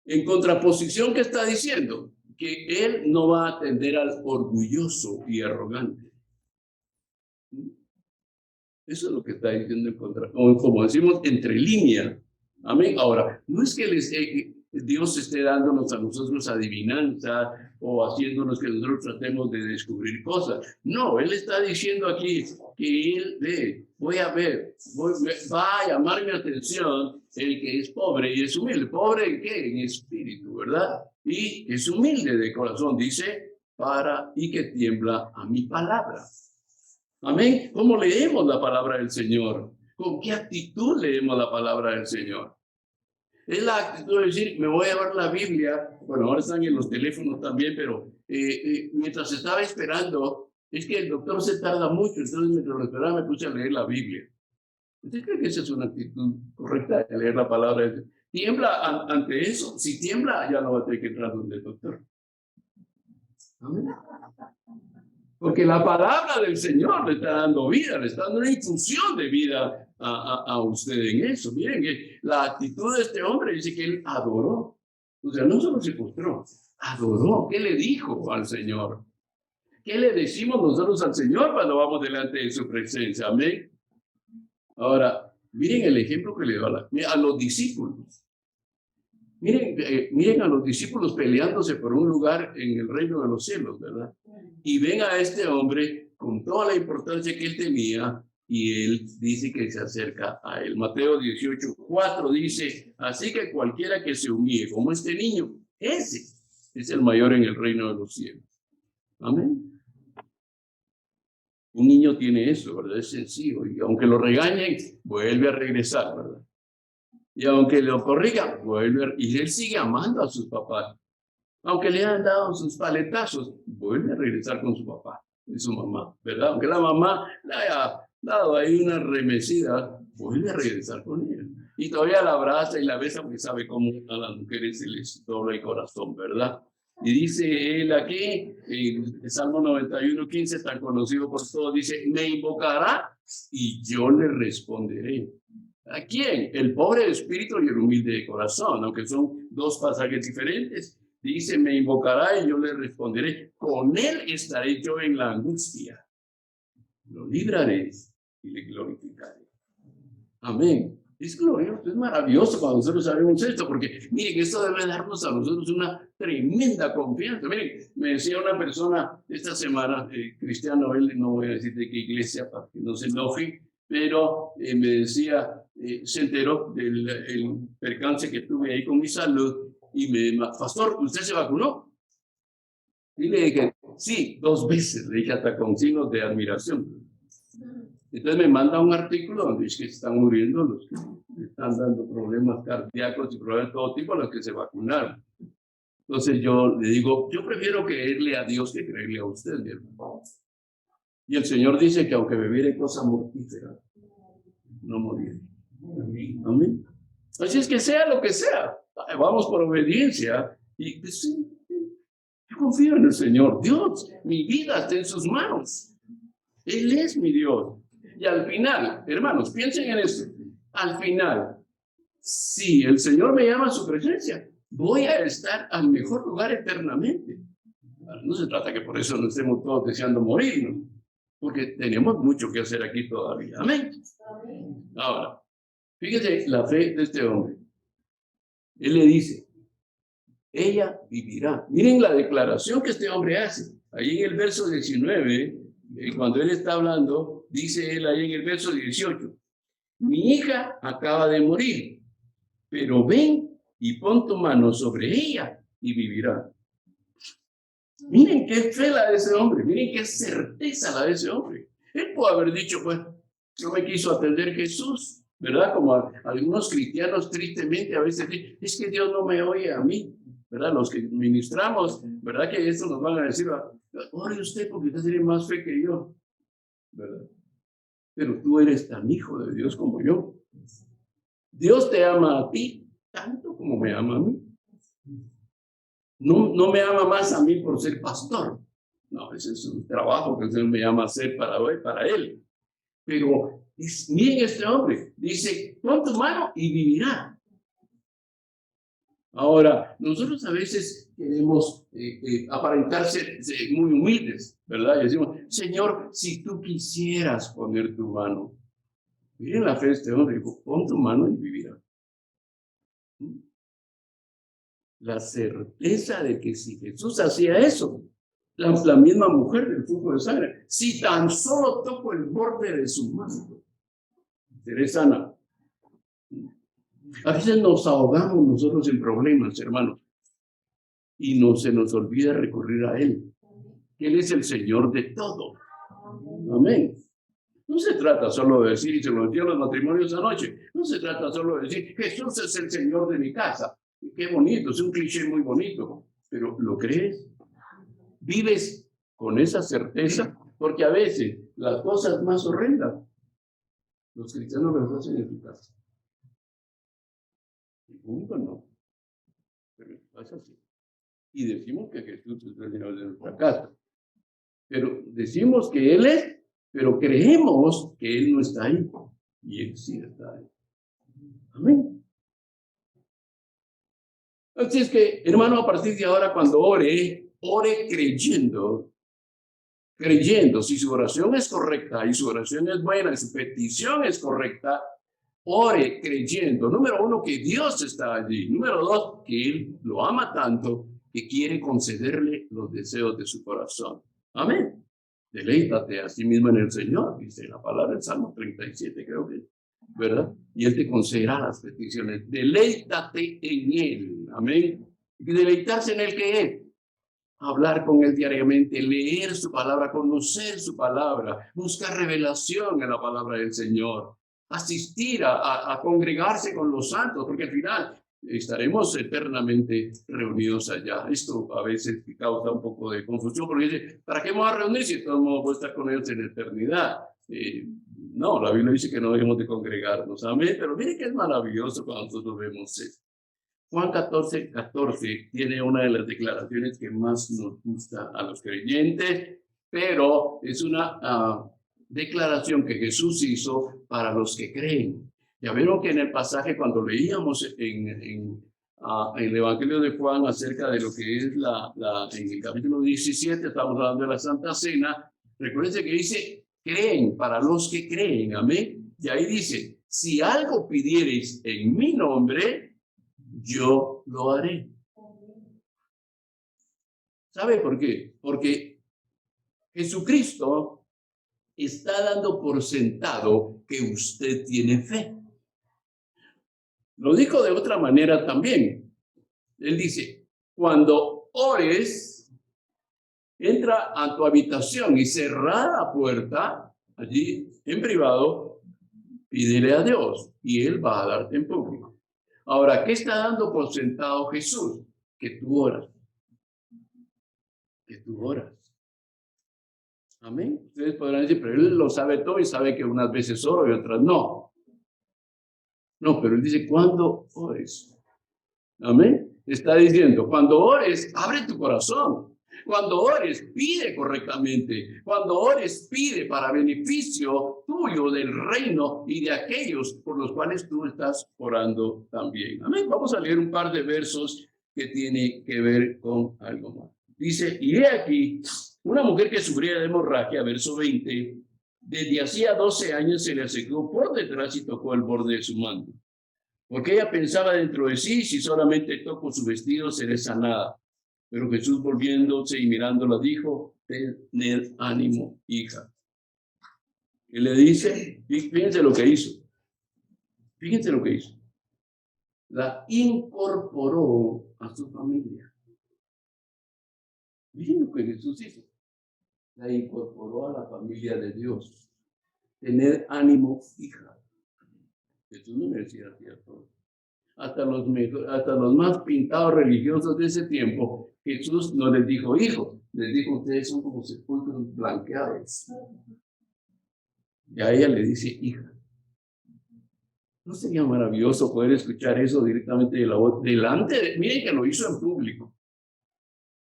En contraposición, ¿qué está diciendo? Que él no va a atender al orgulloso y arrogante. Eso es lo que está diciendo en contra, como decimos, entre línea. Amén. Ahora, no es que Dios esté dándonos a nosotros adivinanza o haciéndonos que nosotros tratemos de descubrir cosas. No, Él está diciendo aquí que Él va a llamar mi atención el que es pobre y es humilde. ¿Pobre en qué? En espíritu, ¿verdad? Y es humilde de corazón, dice, y que tiembla a mi palabra. Amén. ¿Cómo leemos la palabra del Señor? ¿Con qué actitud leemos la palabra del Señor? Es la actitud de decir, me voy a llevar la Biblia. Bueno, ahora están en los teléfonos también, pero mientras estaba esperando, es que el doctor se tarda mucho, entonces mientras lo esperaba me puse a leer la Biblia. ¿Usted cree que esa es una actitud correcta de leer la palabra de Dios? ¿Tiembla ante eso? Si tiembla, ya no va a tener que entrar donde el doctor. Amén. Porque la palabra del Señor le está dando vida, le está dando una infusión de vida a usted en eso. Miren que la actitud de este hombre dice que él adoró. O sea, no solo se postró, adoró. ¿Qué le dijo al Señor? ¿Qué le decimos nosotros al Señor cuando vamos delante de su presencia? Amén. Ahora, miren el ejemplo que le dio a los discípulos. Miren a los discípulos peleándose por un lugar en el reino de los cielos, ¿verdad? Y ven a este hombre con toda la importancia que él tenía y él dice que se acerca a él. Mateo 18:4 dice, así que cualquiera que se humille como este niño, ese es el mayor en el reino de los cielos. Amén. Un niño tiene eso, ¿verdad? Es sencillo y aunque lo regañen, vuelve a regresar, ¿verdad? Y aunque lo corrigan, vuelve y él sigue amando a sus papás. Aunque le han dado sus paletazos, vuelve a regresar con su papá y su mamá, ¿verdad? Aunque la mamá le haya dado ahí una remecida, vuelve a regresar con ella. Y todavía la abraza y la besa porque sabe cómo a las mujeres se les dobla el corazón, ¿verdad? Y dice él aquí, en el Salmo 91:15, tan conocido por todos, dice, me invocará y yo le responderé. ¿A quién? El pobre de espíritu y el humilde de corazón, aunque son dos pasajes diferentes. Dice, me invocará y yo le responderé. Con él estaré yo en la angustia. Lo libraré y le glorificaré. Amén. Es glorioso, es maravilloso cuando nosotros sabemos esto, porque miren, esto debe darnos a nosotros una tremenda confianza. Miren, me decía una persona esta semana, cristiano, él no voy a decir de qué iglesia para que no se enoje, pero me decía, se enteró del percance que tuve ahí con mi salud y me dijo, pastor, ¿usted se vacunó? Y le dije, sí, 2 veces, le dije hasta con signos de admiración. Entonces me manda un artículo donde dice que están muriendo los que están dando problemas cardíacos y problemas de todo tipo a los que se vacunaron. Entonces yo le digo, yo prefiero creerle a Dios que creerle a usted, mi hermano. Y el Señor dice que aunque bebiere cosa mortífera, no moriré. Amén. Así es que sea lo que sea, vamos por obediencia. Y pues, sí, yo confío en el Señor. Dios, mi vida está en sus manos. Él es mi Dios. Y al final, hermanos, piensen en esto. Al final, si el Señor me llama a su presencia, voy a estar al mejor lugar eternamente. No se trata que por eso nos estemos todos deseando morirnos, porque tenemos mucho que hacer aquí todavía. Amén. Ahora, fíjese la fe de este hombre. Él le dice, ella vivirá. Miren la declaración que este hombre hace. Ahí en el verso 19, cuando él está hablando, dice él ahí en el verso 18, mi hija acaba de morir, pero ven y pon tu mano sobre ella y vivirá. Miren qué fe la de ese hombre, miren qué certeza la de ese hombre. Él puede haber dicho, pues, no me quiso atender Jesús, ¿verdad? Como algunos cristianos tristemente a veces dicen, es que Dios no me oye a mí, ¿verdad? Los que ministramos, ¿verdad? Que esto nos van a decir, ore usted porque usted tiene más fe que yo, ¿verdad? Pero tú eres tan hijo de Dios como yo. Dios te ama a ti tanto como me ama a mí. No me ama más a mí por ser pastor. No, ese es un trabajo que el Señor me llama a hacer para Él. Pero miren este hombre, dice, pon tu mano y vivirá. Ahora, nosotros a veces queremos aparentar ser muy humildes, ¿verdad? Y decimos, Señor, si tú quisieras poner tu mano. Miren la fe de este hombre, dijo, pon tu mano y vivirá. La certeza de que si Jesús hacía eso, la misma mujer del flujo de sangre, si tan solo toco el borde de su manto, seré sana. A veces nos ahogamos nosotros en problemas, hermanos, y se nos olvida recurrir a Él. Él es el Señor de todo. Amén. No se trata solo de decir, y se lo decía a los matrimonios anoche, no se trata solo de decir, Jesús es el Señor de mi casa. Qué bonito, es un cliché muy bonito, pero ¿lo crees? ¿Vives con esa certeza? Porque a veces las cosas más horrendas, los cristianos las hacen en su casa. El público no, pero pasa así. Y decimos que Jesús es el Señor de nuestra casa. Pero decimos que Él es, pero creemos que Él no está ahí. Y Él sí está ahí. Amén. Así es que, hermano, a partir de ahora, cuando ore creyendo, si su oración es correcta y su oración es buena y su petición es correcta, ore creyendo, número uno, que Dios está allí, número dos, que Él lo ama tanto que quiere concederle los deseos de su corazón. Amén. Deleítate a sí mismo en el Señor, dice la palabra en Salmo 37, creo que, ¿verdad? Y Él te concederá las peticiones. Deleítate en Él. Amén. Y deleitarse en Él, ¿qué es? Hablar con Él diariamente, leer su palabra, conocer su palabra, buscar revelación en la palabra del Señor, asistir a congregarse con los santos, porque al final estaremos eternamente reunidos allá. Esto a veces causa un poco de confusión, porque dice, ¿para qué vamos a reunir si todos vamos a estar con ellos en la eternidad? No, la Biblia dice que no debemos de congregarnos. Amén, pero mire que es maravilloso cuando nosotros vemos esto. Juan 14:14 tiene una de las declaraciones que más nos gusta a los creyentes, pero es una declaración que Jesús hizo para los que creen. Ya vieron que en el pasaje, cuando leíamos en el Evangelio de Juan acerca de lo que es en el capítulo 17, estamos hablando de la Santa Cena, recuerden que dice, creen para los que creen, amén. Y ahí dice, si algo pidiereis en mi nombre, yo lo haré. ¿Sabe por qué? Porque Jesucristo está dando por sentado que usted tiene fe. Lo dijo de otra manera también. Él dice, cuando ores, entra a tu habitación y cerrada la puerta, allí en privado, pídele a Dios y Él va a darte en público. Ahora, ¿qué está dando por sentado Jesús? Que tú oras. Que tú oras. Amén. Ustedes podrán decir, pero Él lo sabe todo y sabe que unas veces oro y otras no. No, pero Él dice, cuando ores. Amén. Está diciendo, cuando ores, abre tu corazón. Cuando ores, pide correctamente. Cuando ores, pide para beneficio tuyo del reino y de aquellos por los cuales tú estás orando también. Amén. Vamos a leer un par de versos que tiene que ver con algo más. Dice, y he aquí, una mujer que sufría de hemorragia, verso 20, desde hacía 12 años se le acercó por detrás y tocó el borde de su manto. Porque ella pensaba dentro de sí, si solamente toco su vestido, seré sanada. Pero Jesús, volviéndose y mirándola, dijo, tened ánimo, hija. Y le dice, fíjense lo que hizo. Fíjense lo que hizo. La incorporó a su familia. Miren lo que Jesús hizo. La incorporó a la familia de Dios. Tened ánimo, hija. Jesús no me decía así a todos. Hasta los más pintados religiosos de ese tiempo, Jesús no les dijo hijos, les dijo, ustedes son como sepulcros blanqueados. Y a ella le dice hija. ¿No sería maravilloso poder escuchar eso directamente de la voz? Miren que lo hizo en público.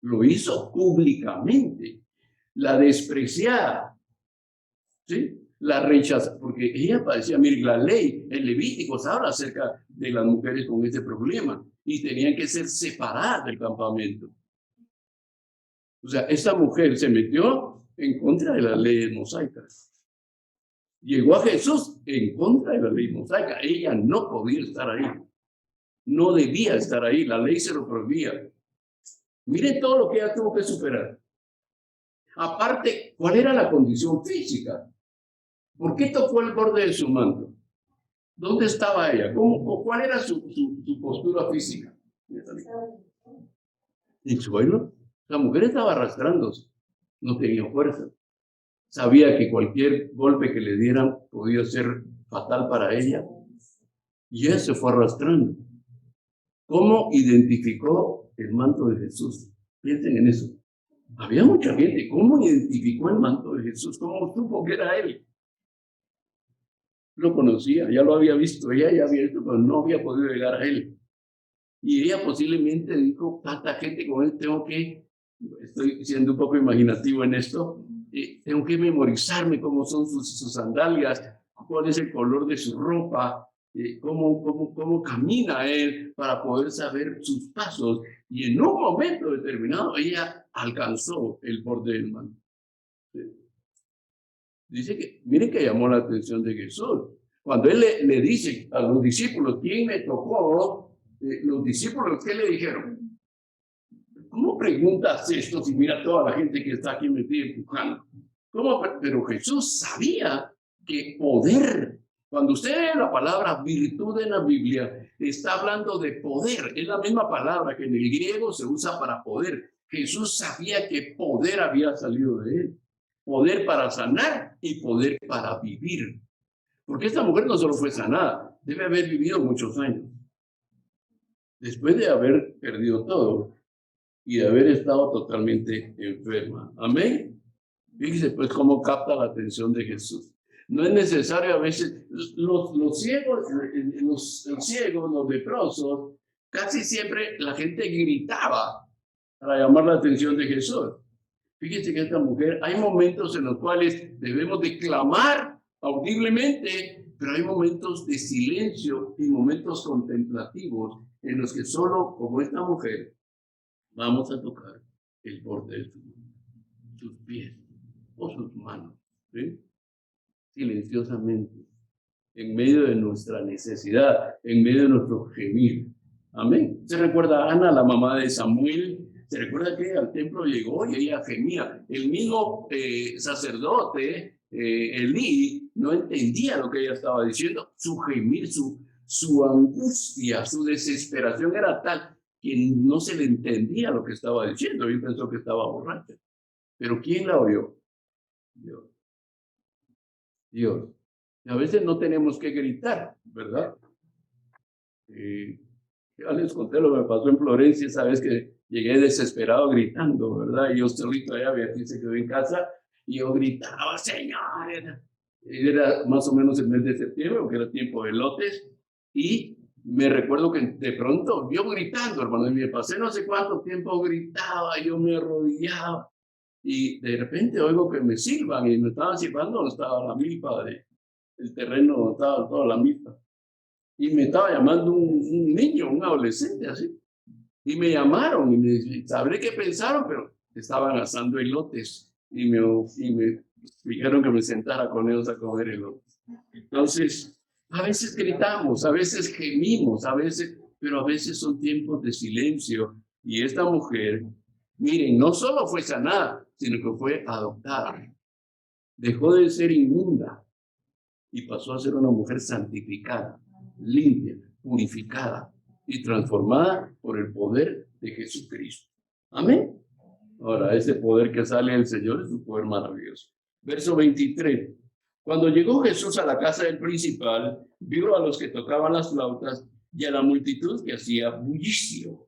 Lo hizo públicamente. La despreciada, ¿sí? La rechaza, porque ella padecía, mire, la ley, el Levítico habla acerca de las mujeres con este problema y tenían que ser separadas del campamento. O sea, esta mujer se metió en contra de las leyes mosaicas. Llegó a Jesús en contra de la ley mosaica. Ella no podía estar ahí. No debía estar ahí. La ley se lo prohibía. Miren todo lo que ella tuvo que superar. Aparte, ¿cuál era la condición física? ¿Por qué tocó el borde de su manto? ¿Dónde estaba ella? ¿Cuál era su postura física? ¿En el suelo? La mujer estaba arrastrándose. No tenía fuerza. Sabía que cualquier golpe que le dieran podía ser fatal para ella. Y ella se fue arrastrando. ¿Cómo identificó el manto de Jesús? Piensen en eso. Había mucha gente. ¿Cómo identificó el manto de Jesús? ¿Cómo supo que era él? Lo conocía, ya lo había visto. Ella ya había visto, pero no había podido llegar a él. Y ella posiblemente dijo, tanta gente con él, estoy siendo un poco imaginativo en esto, tengo que memorizarme cómo son sus sandalias, cuál es el color de su ropa, cómo camina él para poder saber sus pasos. Y en un momento determinado ella alcanzó el borde del manto. Dice que, miren que llamó la atención de Jesús. Cuando él le dice a los discípulos, ¿quién me tocó? Los discípulos, ¿qué le dijeron? ¿Cómo preguntas esto si mira toda la gente que está aquí metida empujando? ¿Cómo? Pero Jesús sabía que poder, cuando usted ve la palabra virtud en la Biblia, está hablando de poder. Es la misma palabra que en el griego se usa para poder. Jesús sabía que poder había salido de él. Poder para sanar y poder para vivir. Porque esta mujer no solo fue sanada, debe haber vivido muchos años. Después de haber perdido todo y de haber estado totalmente enferma. Amén. Fíjese pues cómo capta la atención de Jesús. No es necesario a veces, los ciegos, los leprosos, casi siempre la gente gritaba para llamar la atención de Jesús. Fíjense que esta mujer, hay momentos en los cuales debemos de clamar audiblemente, pero hay momentos de silencio y momentos contemplativos en los que solo, como esta mujer, vamos a tocar el borde de sus pies o sus manos, ¿sí? Silenciosamente, en medio de nuestra necesidad, en medio de nuestro gemir. Amén. ¿Se recuerda a Ana, la mamá de Samuel? ¿Se recuerda que al templo llegó y ella gemía? El mismo sacerdote, Elí, no entendía lo que ella estaba diciendo. Su gemir, su angustia, su desesperación era tal que no se le entendía lo que estaba diciendo. Yo pensó que estaba borracha. Pero ¿quién la oyó? Dios. Dios. Y a veces no tenemos que gritar, ¿verdad? Ya les conté lo que me pasó en Florencia, esa vez que llegué desesperado gritando, ¿verdad? Y yo solito allá, Beatriz se quedó en casa, y yo gritaba, Señor. Era más o menos el mes de septiembre, porque era tiempo de lotes, y me recuerdo que de pronto yo gritando, hermano, y me pasé no sé cuánto tiempo gritaba, yo me arrodillaba, y de repente oigo que me silban, y me estaban silbando donde estaba la milpa, el terreno donde estaba toda la milpa. Y me estaba llamando un niño, un adolescente, así. Y me llamaron, y me sabré qué pensaron, pero estaban asando elotes, y me dijeron que me sentara con ellos a comer elotes. Entonces, a veces gritamos, a veces gemimos, pero a veces son tiempos de silencio. Y esta mujer, miren, no solo fue sanada, sino que fue adoptada. Dejó de ser inmunda y pasó a ser una mujer santificada, limpia, purificada y transformada por el poder de Jesucristo. Amén. Ahora, ese poder que sale del Señor es un poder maravilloso. Verso 23. Cuando llegó Jesús a la casa del principal, vio a los que tocaban las flautas y a la multitud que hacía bullicio.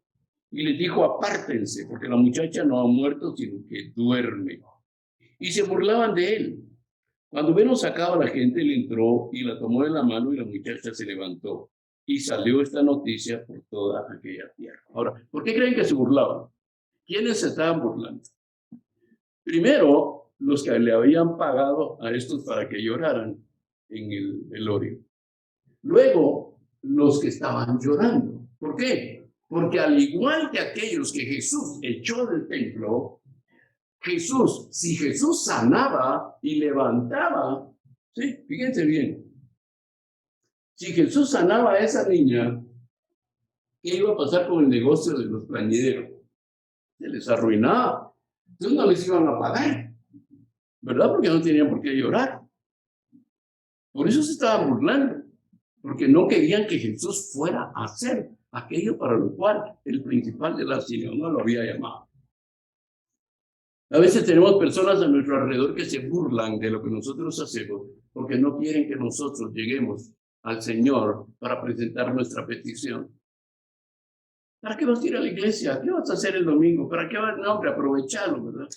Y les dijo, apártense, porque la muchacha no ha muerto, sino que duerme. Y se burlaban de él. Cuando hubieron sacado a la gente, le entró y la tomó de la mano y la muchacha se levantó. Y salió esta noticia por toda aquella tierra. Ahora, ¿por qué creen que se burlaban? ¿Quiénes se estaban burlando? Primero, los que le habían pagado a estos para que lloraran en el velorio. Luego, los que estaban llorando. ¿Por qué? Porque al igual que aquellos que Jesús echó del templo, si Jesús sanaba y levantaba, ¿sí? Fíjense bien, si Jesús sanaba a esa niña, ¿qué iba a pasar con el negocio de los plañideros? Se les arruinaba. Entonces no les iban a pagar, ¿verdad? Porque no tenían por qué llorar. Por eso se estaban burlando, porque no querían que Jesús fuera a hacer aquello para lo cual el principal de la sinagoga lo había llamado. A veces tenemos personas a nuestro alrededor que se burlan de lo que nosotros hacemos porque no quieren que nosotros lleguemos al Señor para presentar nuestra petición. ¿Para qué vas a ir a la iglesia? ¿Qué vas a hacer el domingo? ¿Para qué vas? No, hombre, aprovecharlo, ¿verdad?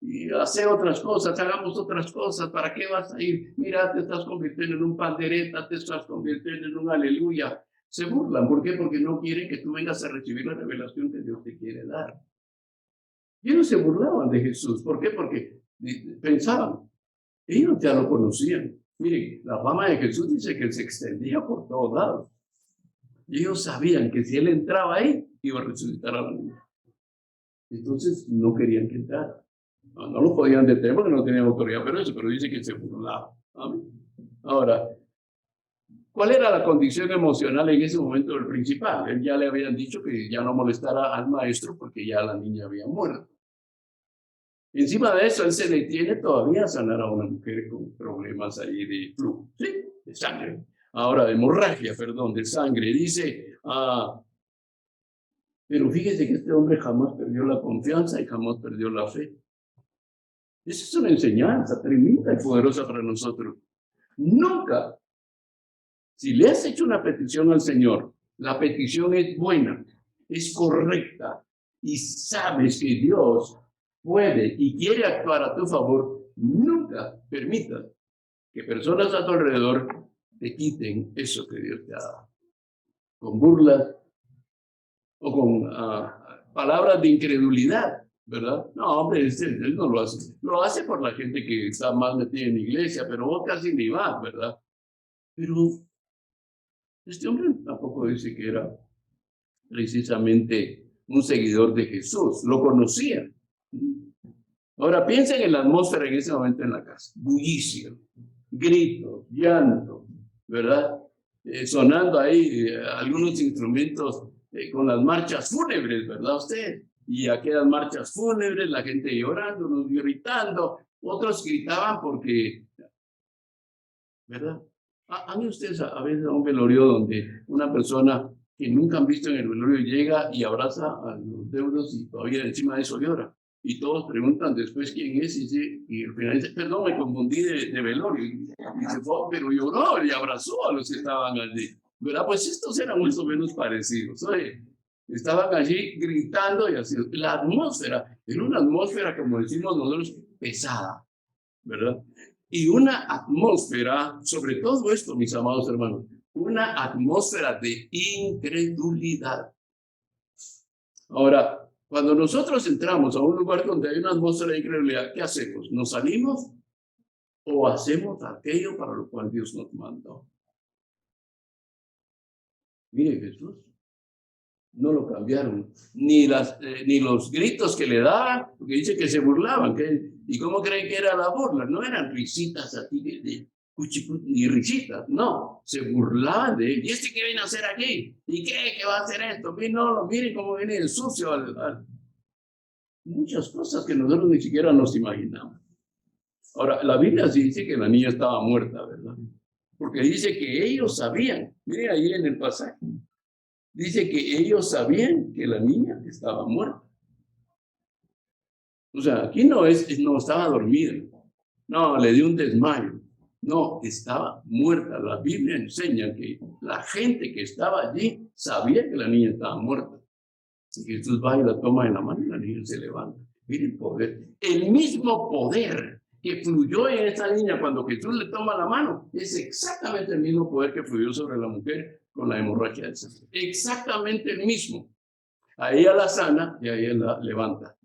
Y hacer otras cosas, hagamos otras cosas. ¿Para qué vas a ir? Mira, te estás convirtiendo en un pandereta, te estás convirtiendo en un aleluya. Se burlan. ¿Por qué? Porque no quieren que tú vengas a recibir la revelación que Dios te quiere dar. Y ellos se burlaban de Jesús. ¿Por qué? Porque pensaban, ellos ya lo conocían. Miren, la fama de Jesús dice que se extendía por todos lados. Y ellos sabían que si él entraba ahí, iba a resucitar a la niña. Entonces no querían que entrara. No lo podían detener porque no tenían autoridad, pero dice que se burlaba. Ahora, ¿cuál era la condición emocional en ese momento del principal? Él ya le habían dicho que ya no molestara al maestro porque ya la niña había muerto. Encima de eso, él se detiene todavía a sanar a una mujer con problemas ahí de flujo, ¿sí? De sangre. Ahora, de hemorragia, perdón, de sangre. Dice, pero fíjese que este hombre jamás perdió la confianza y jamás perdió la fe. Esa es una enseñanza tremenda y poderosa para nosotros. Nunca, si le has hecho una petición al Señor, la petición es buena, es correcta y sabes que Dios puede y quiere actuar a tu favor, nunca permitas que personas a tu alrededor te quiten eso que Dios te ha dado. Con burlas o con palabras de incredulidad, ¿verdad? No, hombre, él no lo hace. Lo hace por la gente que está más metida en la iglesia, pero vos casi ni vas, ¿verdad? Pero este hombre tampoco dice que era precisamente un seguidor de Jesús, lo conocía. Ahora piensen en la atmósfera en ese momento en la casa. Bullicio, grito, llanto, ¿verdad? Sonando ahí algunos instrumentos con las marchas fúnebres, ¿verdad usted? Y aquellas marchas fúnebres, la gente llorando, unos gritando, otros gritaban porque, ¿verdad? ¿Han ustedes a veces a un velorio donde una persona que nunca han visto en el velorio llega y abraza a los deudos y todavía encima de eso llora? Y todos preguntan después quién es y al final dice, perdón, me confundí de velorio. Y dice, oh, pero lloró y abrazó a los que estaban allí. ¿Verdad? Pues estos eran más o menos parecidos. Oye, estaban allí gritando y así. La atmósfera era una atmósfera, como decimos nosotros, pesada, ¿verdad? Y una atmósfera, sobre todo esto, mis amados hermanos, una atmósfera de incredulidad. Ahora, cuando nosotros entramos a un lugar donde hay una atmósfera de incredulidad, ¿qué hacemos? ¿Nos salimos o hacemos aquello para lo cual Dios nos mandó? Mire, Jesús no lo cambiaron, ni los gritos que le daban, porque dice que se burlaban. ¿Y cómo creen que era la burla? No eran risitas así de ni risitas, no, se burlaban de él. ¿Y este qué viene a hacer aquí? ¿Y qué va a hacer esto? Miren cómo viene el sucio muchas cosas que nosotros ni siquiera nos imaginamos. Ahora, la Biblia sí dice que la niña estaba muerta, ¿verdad? Porque dice que ellos sabían, miren ahí en el pasaje, dice que ellos sabían que la niña estaba muerta. O sea, aquí no estaba dormida, no, le dio un desmayo, no, estaba muerta. La Biblia enseña que la gente que estaba allí sabía que la niña estaba muerta. Y Jesús va y la toma en la mano y la niña se levanta. Miren el poder, el mismo poder que fluyó en esa niña cuando Jesús le toma la mano, es exactamente el mismo poder que fluyó sobre la mujer con la hemorragia del sangre. Exactamente el mismo. A ella la sana y a ella la levanta,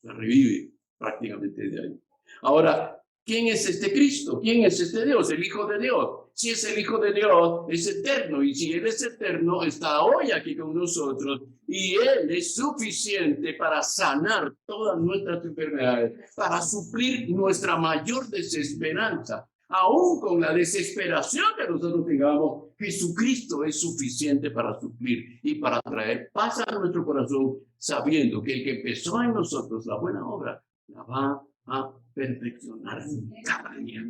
la revive prácticamente de ahí. Ahora, ¿quién es este Cristo? ¿Quién es este Dios? El Hijo de Dios. Si es el Hijo de Dios, es eterno. Y si Él es eterno, está hoy aquí con nosotros. Y Él es suficiente para sanar todas nuestras enfermedades, para suplir nuestra mayor desesperanza. Aún con la desesperación que nosotros tengamos, Jesucristo es suficiente para suplir y para traer paz a nuestro corazón, sabiendo que el que empezó en nosotros la buena obra, la va a perfeccionar cada día.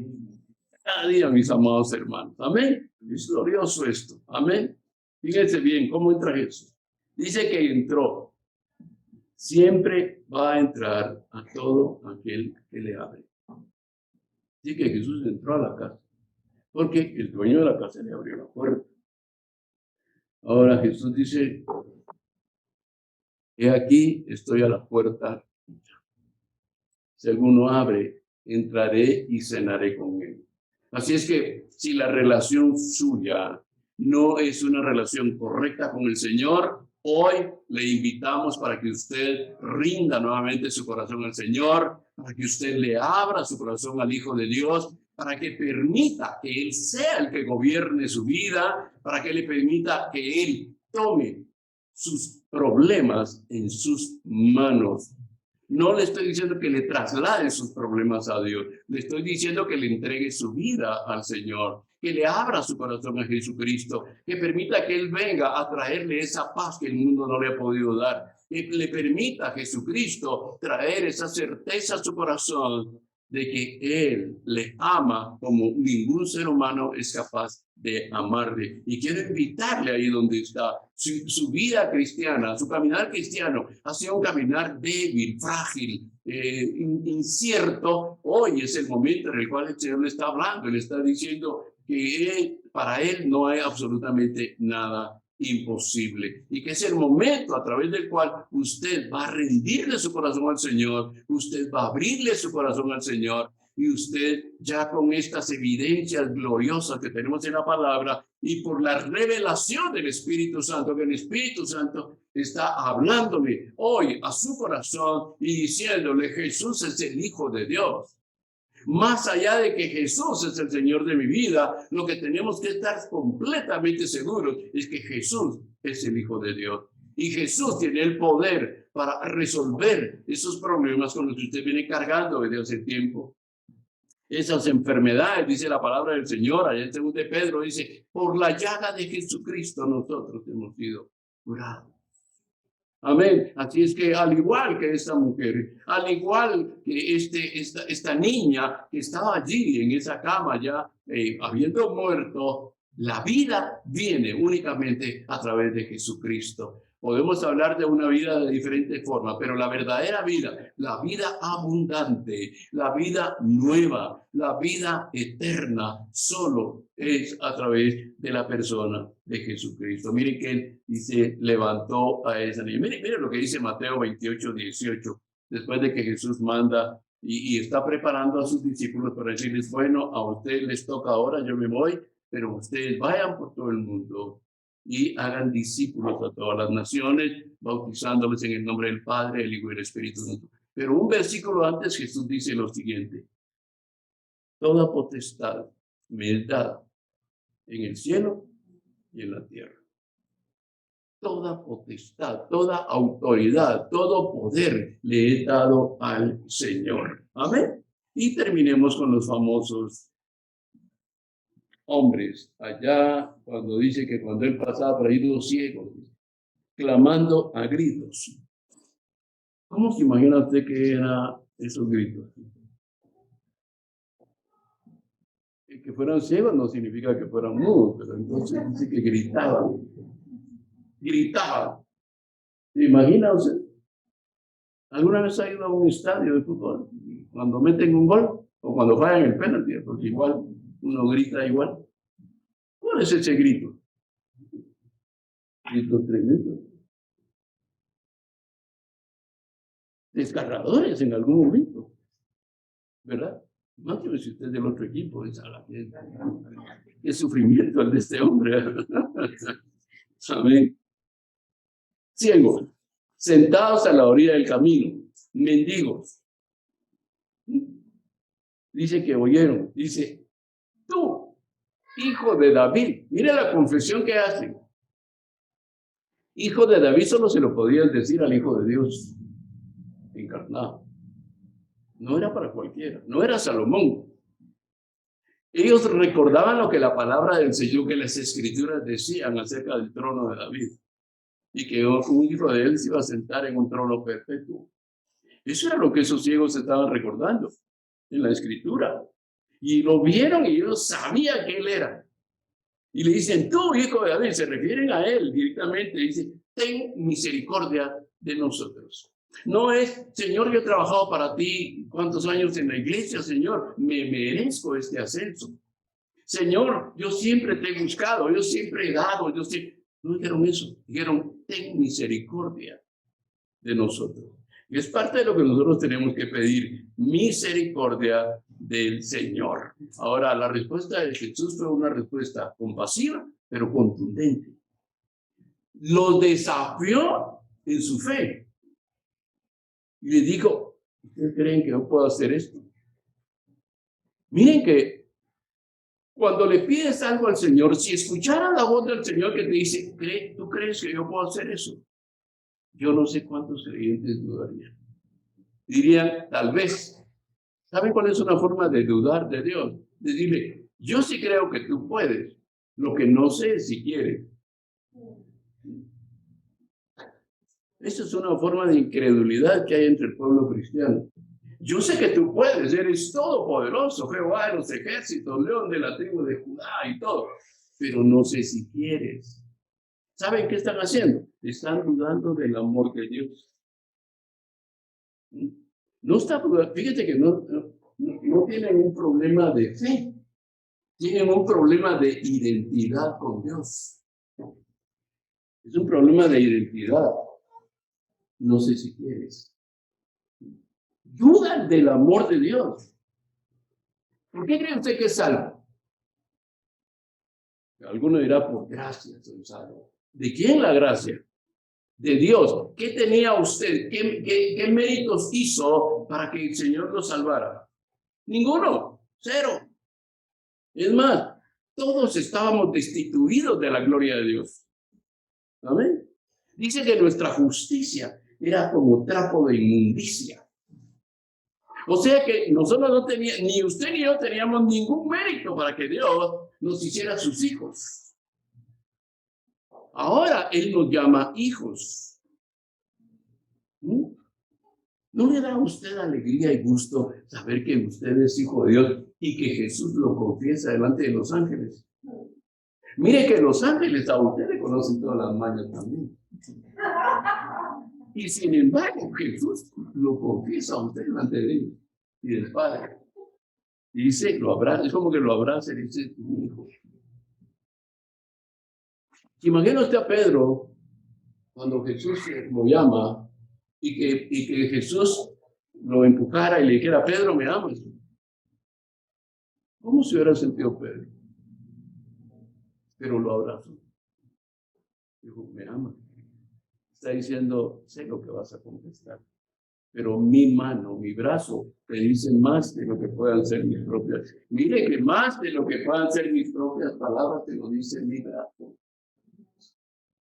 Cada día, mis amados hermanos. Amén. Es glorioso esto. Amén. Fíjense bien cómo entra Jesús. Dice que entró. Siempre va a entrar a todo aquel que le abre. Dice que Jesús entró a la casa porque el dueño de la casa le abrió la puerta. Ahora Jesús dice: he aquí, estoy a la puerta. Si alguno abre, entraré y cenaré con él. Así es que si la relación suya no es una relación correcta con el Señor, hoy le invitamos para que usted rinda nuevamente su corazón al Señor, para que usted le abra su corazón al Hijo de Dios, para que permita que Él sea el que gobierne su vida, para que le permita que Él tome sus problemas en sus manos. No le estoy diciendo que le traslade sus problemas a Dios. Le estoy diciendo que le entregue su vida al Señor, que le abra su corazón a Jesucristo, que permita que Él venga a traerle esa paz que el mundo no le ha podido dar, que le permita a Jesucristo traer esa certeza a su corazón de que Él le ama como ningún ser humano es capaz de amarle. Y quiero invitarle ahí donde está. Su vida cristiana, su caminar cristiano, ha sido un caminar débil, frágil, incierto. Hoy es el momento en el cual el Señor le está hablando, le está diciendo que para Él no hay absolutamente nada imposible, y que es el momento a través del cual usted va a rendirle su corazón al Señor, usted va a abrirle su corazón al Señor, y usted ya con estas evidencias gloriosas que tenemos en la palabra y por la revelación del Espíritu Santo, que el Espíritu Santo está hablándole hoy a su corazón y diciéndole: Jesús es el Hijo de Dios. Más allá de que Jesús es el Señor de mi vida, lo que tenemos que estar completamente seguros es que Jesús es el Hijo de Dios. Y Jesús tiene el poder para resolver esos problemas con los que usted viene cargando desde hace tiempo. Esas enfermedades, dice la palabra del Señor, allá en 2 de Pedro, dice: por la llaga de Jesucristo nosotros hemos sido curados. Amén. Así es que al igual que esta mujer, al igual que esta niña que estaba allí en esa cama ya habiendo muerto, la vida viene únicamente a través de Jesucristo. Podemos hablar de una vida de diferentes formas, pero la verdadera vida, la vida abundante, la vida nueva, la vida eterna, solo es a través de la persona de Jesucristo. Miren que Él dice: levantó a esa niña. Miren lo que dice Mateo 28:18, después de que Jesús manda y está preparando a sus discípulos para decirles: bueno, a ustedes les toca ahora, yo me voy, pero ustedes vayan por todo el mundo y hagan discípulos a todas las naciones, bautizándoles en el nombre del Padre, del Hijo y del Espíritu Santo. Pero un versículo antes Jesús dice lo siguiente: toda potestad me es dada en el cielo y en la tierra. Toda potestad, toda autoridad, todo poder le he dado al Señor. Amén. Y terminemos con los famosos hombres. Allá, cuando dice que cuando él pasaba por ahí, dos ciegos, clamando a gritos. ¿Cómo se imagina usted que eran esos gritos? Que fueran ciegos no significa que fueran mudos, pero entonces dice que gritaban. Gritaban. ¿Se imagina usted? ¿Alguna vez ha ido a un estadio de fútbol? Cuando meten un gol o cuando fallan el penalti, porque igual uno grita igual. ¿Cuál es ese grito? Grito tremendo. Desgarradores en algún momento, ¿verdad? No quiero si usted es del otro equipo, qué sufrimiento el de este hombre. Amén. Ciegos, sentados a la orilla del camino, mendigos. Dice que oyeron, dice, tú, hijo de David, mira la confesión que hacen. Hijo de David solo se lo podían decir al Hijo de Dios encarnado. No era para cualquiera, no era Salomón. Ellos recordaban lo que la palabra del Señor, que las escrituras decían acerca del trono de David, y que un hijo de él se iba a sentar en un trono perpetuo. Eso era lo que esos ciegos estaban recordando en la escritura. Y lo vieron y ellos sabían que él era. Y le dicen, tú, hijo de David, se refieren a él directamente. Dice, ten misericordia de nosotros. No es, Señor, yo he trabajado para ti cuántos años en la iglesia, Señor, me merezco este ascenso. Señor, yo siempre te he buscado, yo siempre he dado, yo siempre... No dijeron eso, dijeron, ten misericordia de nosotros. Y es parte de lo que nosotros tenemos que pedir, misericordia del Señor. Ahora, la respuesta de Jesús fue una respuesta compasiva, pero contundente. Los desafió en su fe. Y les dijo, ¿ustedes creen que yo puedo hacer esto? Miren que cuando le pides algo al Señor, si escucharan la voz del Señor que te dice, ¿tú crees que yo puedo hacer eso? Yo no sé cuántos creyentes dudarían. Dirían, tal vez. ¿Saben cuál es una forma de dudar de Dios? Decirle, yo sí creo que tú puedes, lo que no sé es si quieres. Esa es una forma de incredulidad que hay entre el pueblo cristiano. Yo sé que tú puedes, eres todopoderoso, Jehová de los ejércitos, león de la tribu de Judá y todo, pero no sé si quieres. ¿Saben qué están haciendo? Están dudando del amor de Dios. No está, fíjate que no tienen un problema de fe, tienen un problema de identidad con Dios. Es un problema de identidad. No sé si quieres. Dudan del amor de Dios. ¿Por qué cree usted que es salvo? Alguno dirá, por gracia soy salvo. ¿De quién la gracia? De Dios. ¿Qué tenía usted? ¿Qué méritos hizo para que el Señor lo salvara? Ninguno. Cero. Es más, todos estábamos destituidos de la gloria de Dios. ¿Amén? Dice que nuestra justicia era como trapo de inmundicia. O sea que nosotros no teníamos, ni usted ni yo teníamos ningún mérito para que Dios nos hiciera sus hijos. Ahora Él nos llama hijos. ¿No le da a usted alegría y gusto saber que usted es hijo de Dios y que Jesús lo confiesa delante de los ángeles? Mire que los ángeles a usted le conocen todas las mañas también. Y sin embargo, Jesús lo confiesa a usted delante de ellos y del Padre. Y dice, lo abraza, es como que lo abraza y dice, mi hijo. Imagina usted a Pedro cuando Jesús lo llama y que Jesús lo empujara y le dijera, Pedro, me amas. ¿Cómo se hubiera sentido Pedro? pero lo abrazó. Dijo, me ama. Está diciendo, sé lo que vas a contestar, pero mi mano, mi brazo, te dice más de lo que puedan ser mis propias. Mire que más de lo que puedan ser mis propias palabras, te lo dice mi brazo.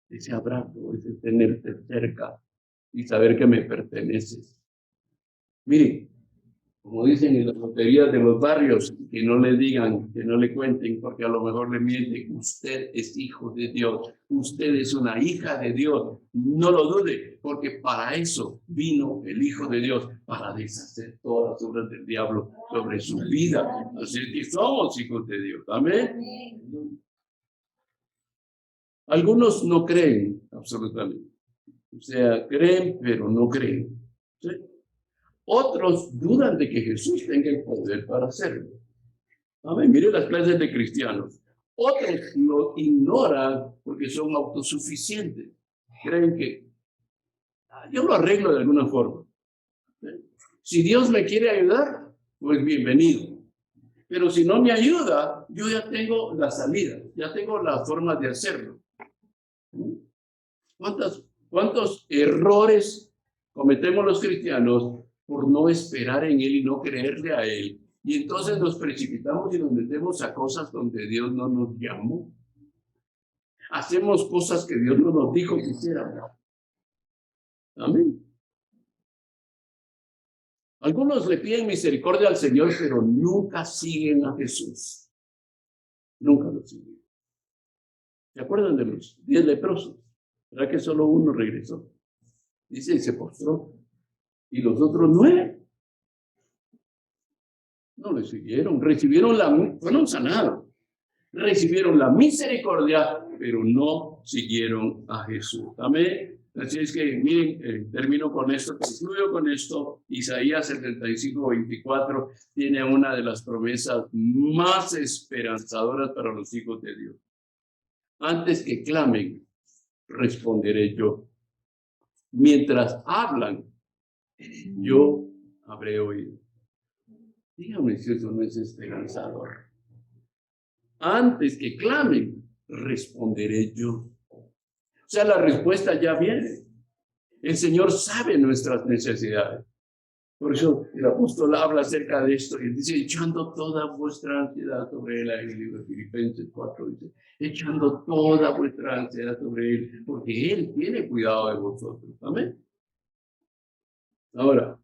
Ese abrazo, ese tenerte cerca y saber que me perteneces. Mire, como dicen en las loterías de los barrios, que no le digan, que no le cuenten, porque a lo mejor le mienten. Usted es hijo de Dios, usted es una hija de Dios. No lo dude, porque para eso vino el Hijo de Dios, para deshacer todas las obras del diablo sobre su vida. Así que somos hijos de Dios. Amén. Algunos no creen absolutamente. O sea, creen, pero no creen. ¿Sí? Otros dudan de que Jesús tenga el poder para hacerlo. Amén. Miren las clases de cristianos. Otros lo ignoran porque son autosuficientes. Creen que yo lo arreglo de alguna forma. Si Dios me quiere ayudar, pues bienvenido. Pero si no me ayuda, yo ya tengo la salida, ya tengo la forma de hacerlo. ¿Cuántos errores cometemos los cristianos por no esperar en Él y no creerle a Él? Y entonces nos precipitamos y nos metemos a cosas donde Dios no nos llamó. Hacemos cosas que Dios no nos dijo que hiciéramos. Amén. Algunos le piden misericordia al Señor, pero nunca siguen a Jesús. Nunca lo siguen. ¿Se acuerdan de los 10 leprosos? ¿Verdad que solo uno regresó? Dice, y se postró. ¿Y los otros 9? No le siguieron. Fueron sanados. Recibieron la misericordia, pero no siguieron a Jesús. Amén. Así es que, miren, termino con esto, concluyo con esto. Isaías 75:24 tiene una de las promesas más esperanzadoras para los hijos de Dios. Antes que clamen, responderé yo. Mientras hablan, yo habré oído. Dígame si eso no es esperanzador. Antes que clamen, responderé yo. O sea, la respuesta ya viene. El Señor sabe nuestras necesidades. Por eso el apóstol habla acerca de esto y dice, echando toda vuestra ansiedad sobre él, en el libro de Filipenses 4, dice, echando toda vuestra ansiedad sobre él, porque él tiene cuidado de vosotros. Amén. Ahora,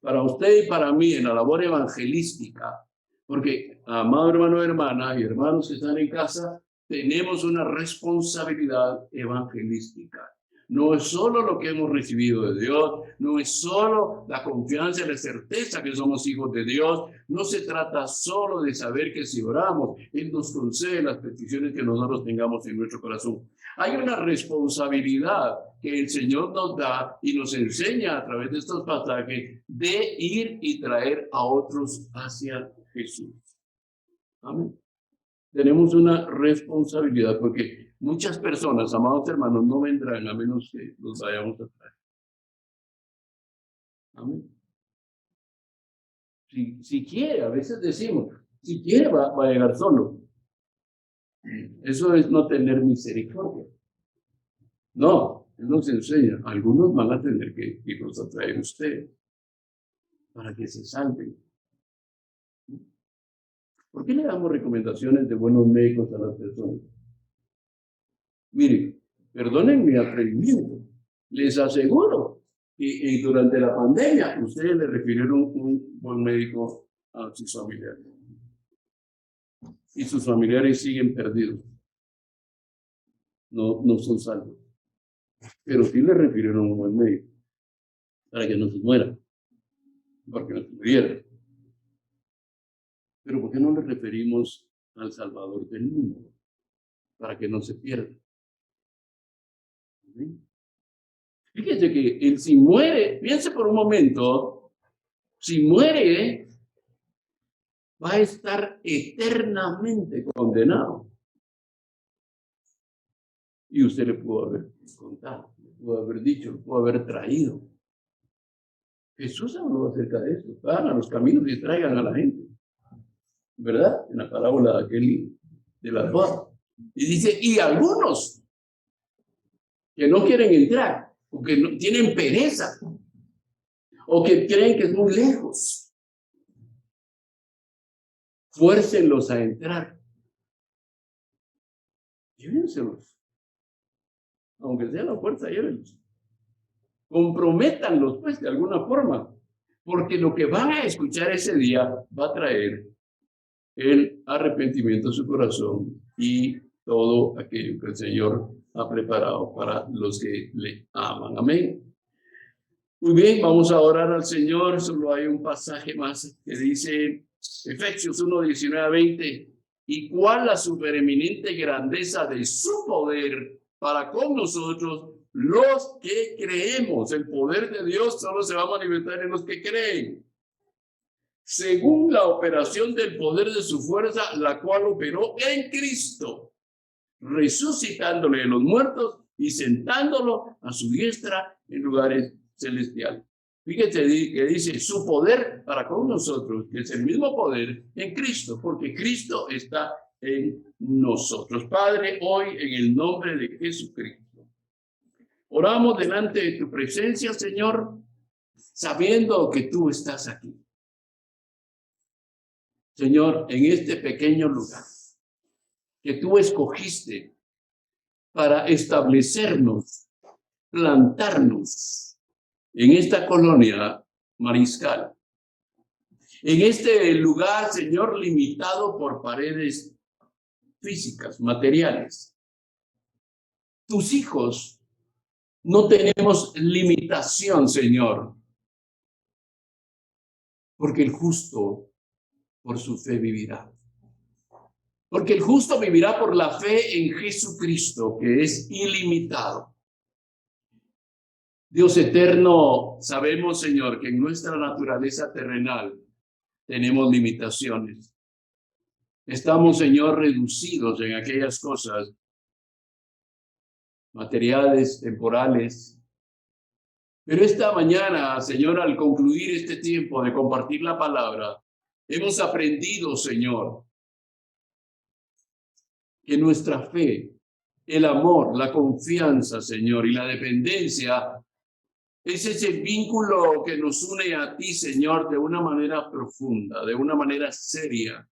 para usted y para mí en la labor evangelística, porque, amado hermano, hermana y hermanos que están en casa, tenemos una responsabilidad evangelística. No es solo lo que hemos recibido de Dios, no es solo la confianza y la certeza que somos hijos de Dios, no se trata solo de saber que si oramos, Él nos concede las peticiones que nosotros tengamos en nuestro corazón. Hay una responsabilidad que el Señor nos da y nos enseña a través de estos pasajes de ir y traer a otros hacia Jesús. Amén. Tenemos una responsabilidad porque muchas personas, amados hermanos, no vendrán a menos que los vayamos a traer. Amén. Si quiere, a veces decimos, si quiere va a llegar solo. Eso es no tener misericordia. No, Él nos enseña. Algunos van a tener que irlos a traer usted para que se salven. ¿Por qué le damos recomendaciones de buenos médicos a las personas? Mire, perdonen mi atrevimiento. Les aseguro que durante la pandemia ustedes le refirieron un buen médico a sus familiares. Y sus familiares siguen perdidos. No son salvos. Pero sí le refirieron un buen médico para que no se muera, para que no se muriera. Pero ¿por qué no le referimos al Salvador del mundo? Para que no se pierda. ¿Sí? Fíjese que él si muere, piense por un momento, si muere, va a estar eternamente condenado. Y usted le pudo haber contado, le pudo haber dicho, le pudo haber traído. Jesús habló acerca de eso. Van a los caminos y traigan a la gente. ¿Verdad? En la parábola de las bodas. Y dice, y algunos que no quieren entrar, o que no, tienen pereza, o que creen que es muy lejos, fuércenlos a entrar. Llévenselos. Aunque sea la fuerza, llévenlos. Comprométanlos, pues, de alguna forma. Porque lo que van a escuchar ese día va a traer el arrepentimiento a su corazón y todo aquello que el Señor ha preparado para los que le aman. Amén. Muy bien, vamos a orar al Señor. Solo hay un pasaje más que dice Efesios 1, 19 a 20. Y cuál la supereminente grandeza de su poder para con nosotros, los que creemos. El poder de Dios solo se va a manifestar en los que creen. Según la operación del poder de su fuerza, la cual operó en Cristo, resucitándole de los muertos y sentándolo a su diestra en lugares celestiales. Fíjate que dice su poder para con nosotros, que es el mismo poder en Cristo, porque Cristo está en nosotros. Padre, hoy en el nombre de Jesucristo, oramos delante de tu presencia, Señor, sabiendo que tú estás aquí. Señor, en este pequeño lugar que tú escogiste para establecernos, plantarnos en esta colonia mariscal, en este lugar, Señor, limitado por paredes físicas, materiales. Tus hijos no tenemos limitación, Señor, porque el justo por su fe vivirá. Porque el justo vivirá por la fe en Jesucristo, que es ilimitado. Dios eterno, sabemos, Señor, que en nuestra naturaleza terrenal tenemos limitaciones. Estamos, Señor, reducidos en aquellas cosas materiales, temporales. Pero esta mañana, Señor, al concluir este tiempo de compartir la palabra, hemos aprendido, Señor, que nuestra fe, el amor, la confianza, Señor, y la dependencia es ese vínculo que nos une a ti, Señor, de una manera profunda, de una manera seria.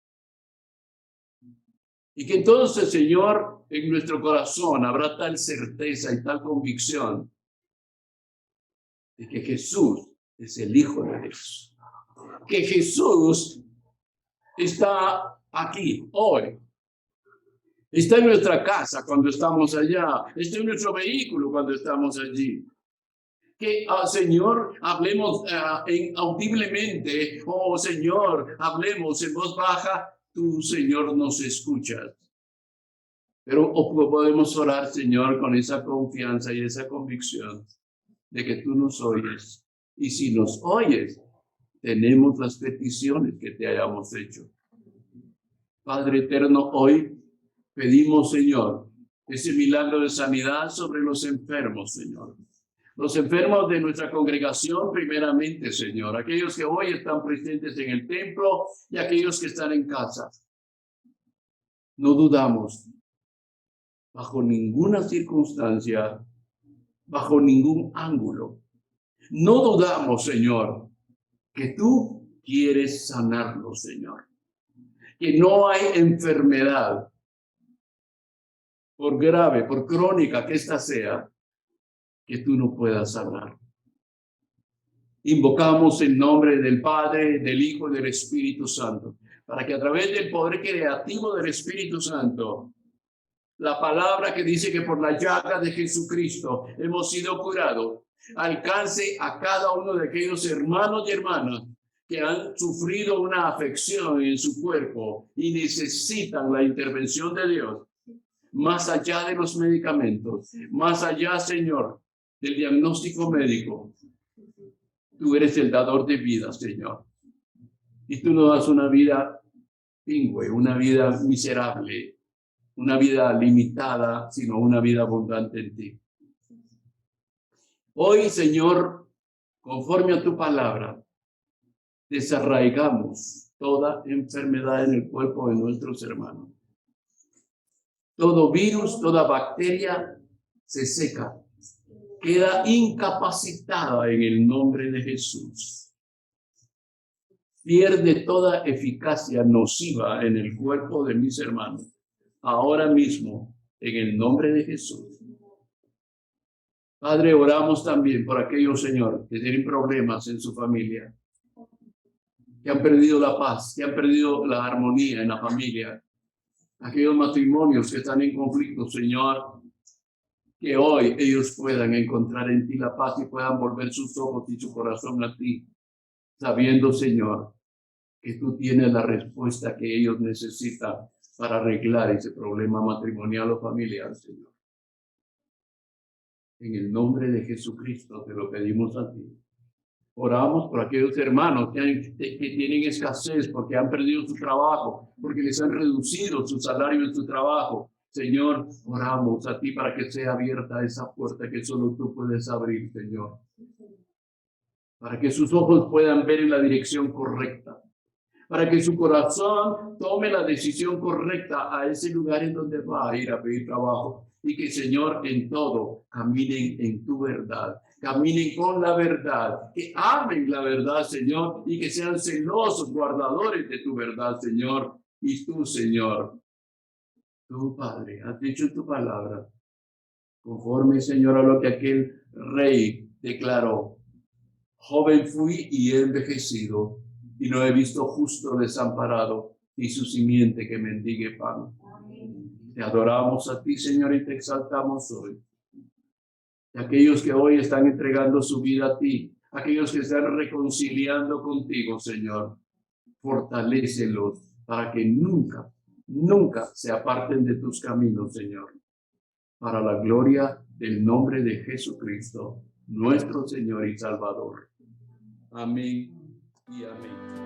Y que entonces, Señor, en nuestro corazón habrá tal certeza y tal convicción de que Jesús es el Hijo de Dios. Que Jesús está aquí, hoy. Está en nuestra casa cuando estamos allá. Está en nuestro vehículo cuando estamos allí. Que, Señor, hablemos audiblemente. Oh, Señor, hablemos en voz baja. Tú, Señor, nos escuchas. Pero podemos orar, Señor, con esa confianza y esa convicción de que tú nos oyes. Y si nos oyes, tenemos las peticiones que te hayamos hecho. Padre eterno, hoy pedimos, Señor, ese milagro de sanidad sobre los enfermos, Señor. Los enfermos de nuestra congregación, primeramente, Señor. Aquellos que hoy están presentes en el templo y aquellos que están en casa. No dudamos, bajo ninguna circunstancia, bajo ningún ángulo. No dudamos, Señor, que tú quieres sanarlos, Señor. Que no hay enfermedad, por grave, por crónica que ésta sea, que tú no puedas sanar. Invocamos el nombre del Padre, del Hijo y del Espíritu Santo, para que a través del poder creativo del Espíritu Santo, la palabra que dice que por la llaga de Jesucristo hemos sido curados, alcance a cada uno de aquellos hermanos y hermanas que han sufrido una afección en su cuerpo y necesitan la intervención de Dios, más allá de los medicamentos, más allá, Señor, del diagnóstico médico. Tú eres el dador de vida, Señor. Y tú no das una vida pingüe, una vida miserable, una vida limitada, sino una vida abundante en ti. Hoy, Señor, conforme a tu palabra, desarraigamos toda enfermedad en el cuerpo de nuestros hermanos. Todo virus, toda bacteria se seca, queda incapacitada en el nombre de Jesús. Pierde toda eficacia nociva en el cuerpo de mis hermanos, ahora mismo, en el nombre de Jesús. Padre, oramos también por aquellos, Señor, que tienen problemas en su familia, que han perdido la paz, que han perdido la armonía en la familia, aquellos matrimonios que están en conflicto, Señor, que hoy ellos puedan encontrar en ti la paz y puedan volver sus ojos y su corazón a ti, sabiendo, Señor, que tú tienes la respuesta que ellos necesitan para arreglar ese problema matrimonial o familiar, Señor. En el nombre de Jesucristo te lo pedimos a ti. Oramos por aquellos hermanos que tienen escasez porque han perdido su trabajo, porque les han reducido su salario en su trabajo. Señor, oramos a ti para que sea abierta esa puerta que solo tú puedes abrir, Señor. Para que sus ojos puedan ver en la dirección correcta. Para que su corazón tome la decisión correcta a ese lugar en donde va a ir a pedir trabajo. Y que, Señor, en todo caminen en tu verdad, caminen con la verdad, que amen la verdad, Señor, y que sean celosos, guardadores de tu verdad, Señor. Y tú, Señor, tú, Padre, has dicho tu palabra, conforme, Señor, a lo que aquel rey declaró. Joven fui y he envejecido, y no he visto justo desamparado, ni su simiente que mendigue pan. Te adoramos a ti, Señor, y te exaltamos hoy. Y aquellos que hoy están entregando su vida a ti, aquellos que están reconciliando contigo, Señor, fortalécelos para que nunca, nunca se aparten de tus caminos, Señor. Para la gloria del nombre de Jesucristo, nuestro Señor y Salvador. Amén y amén.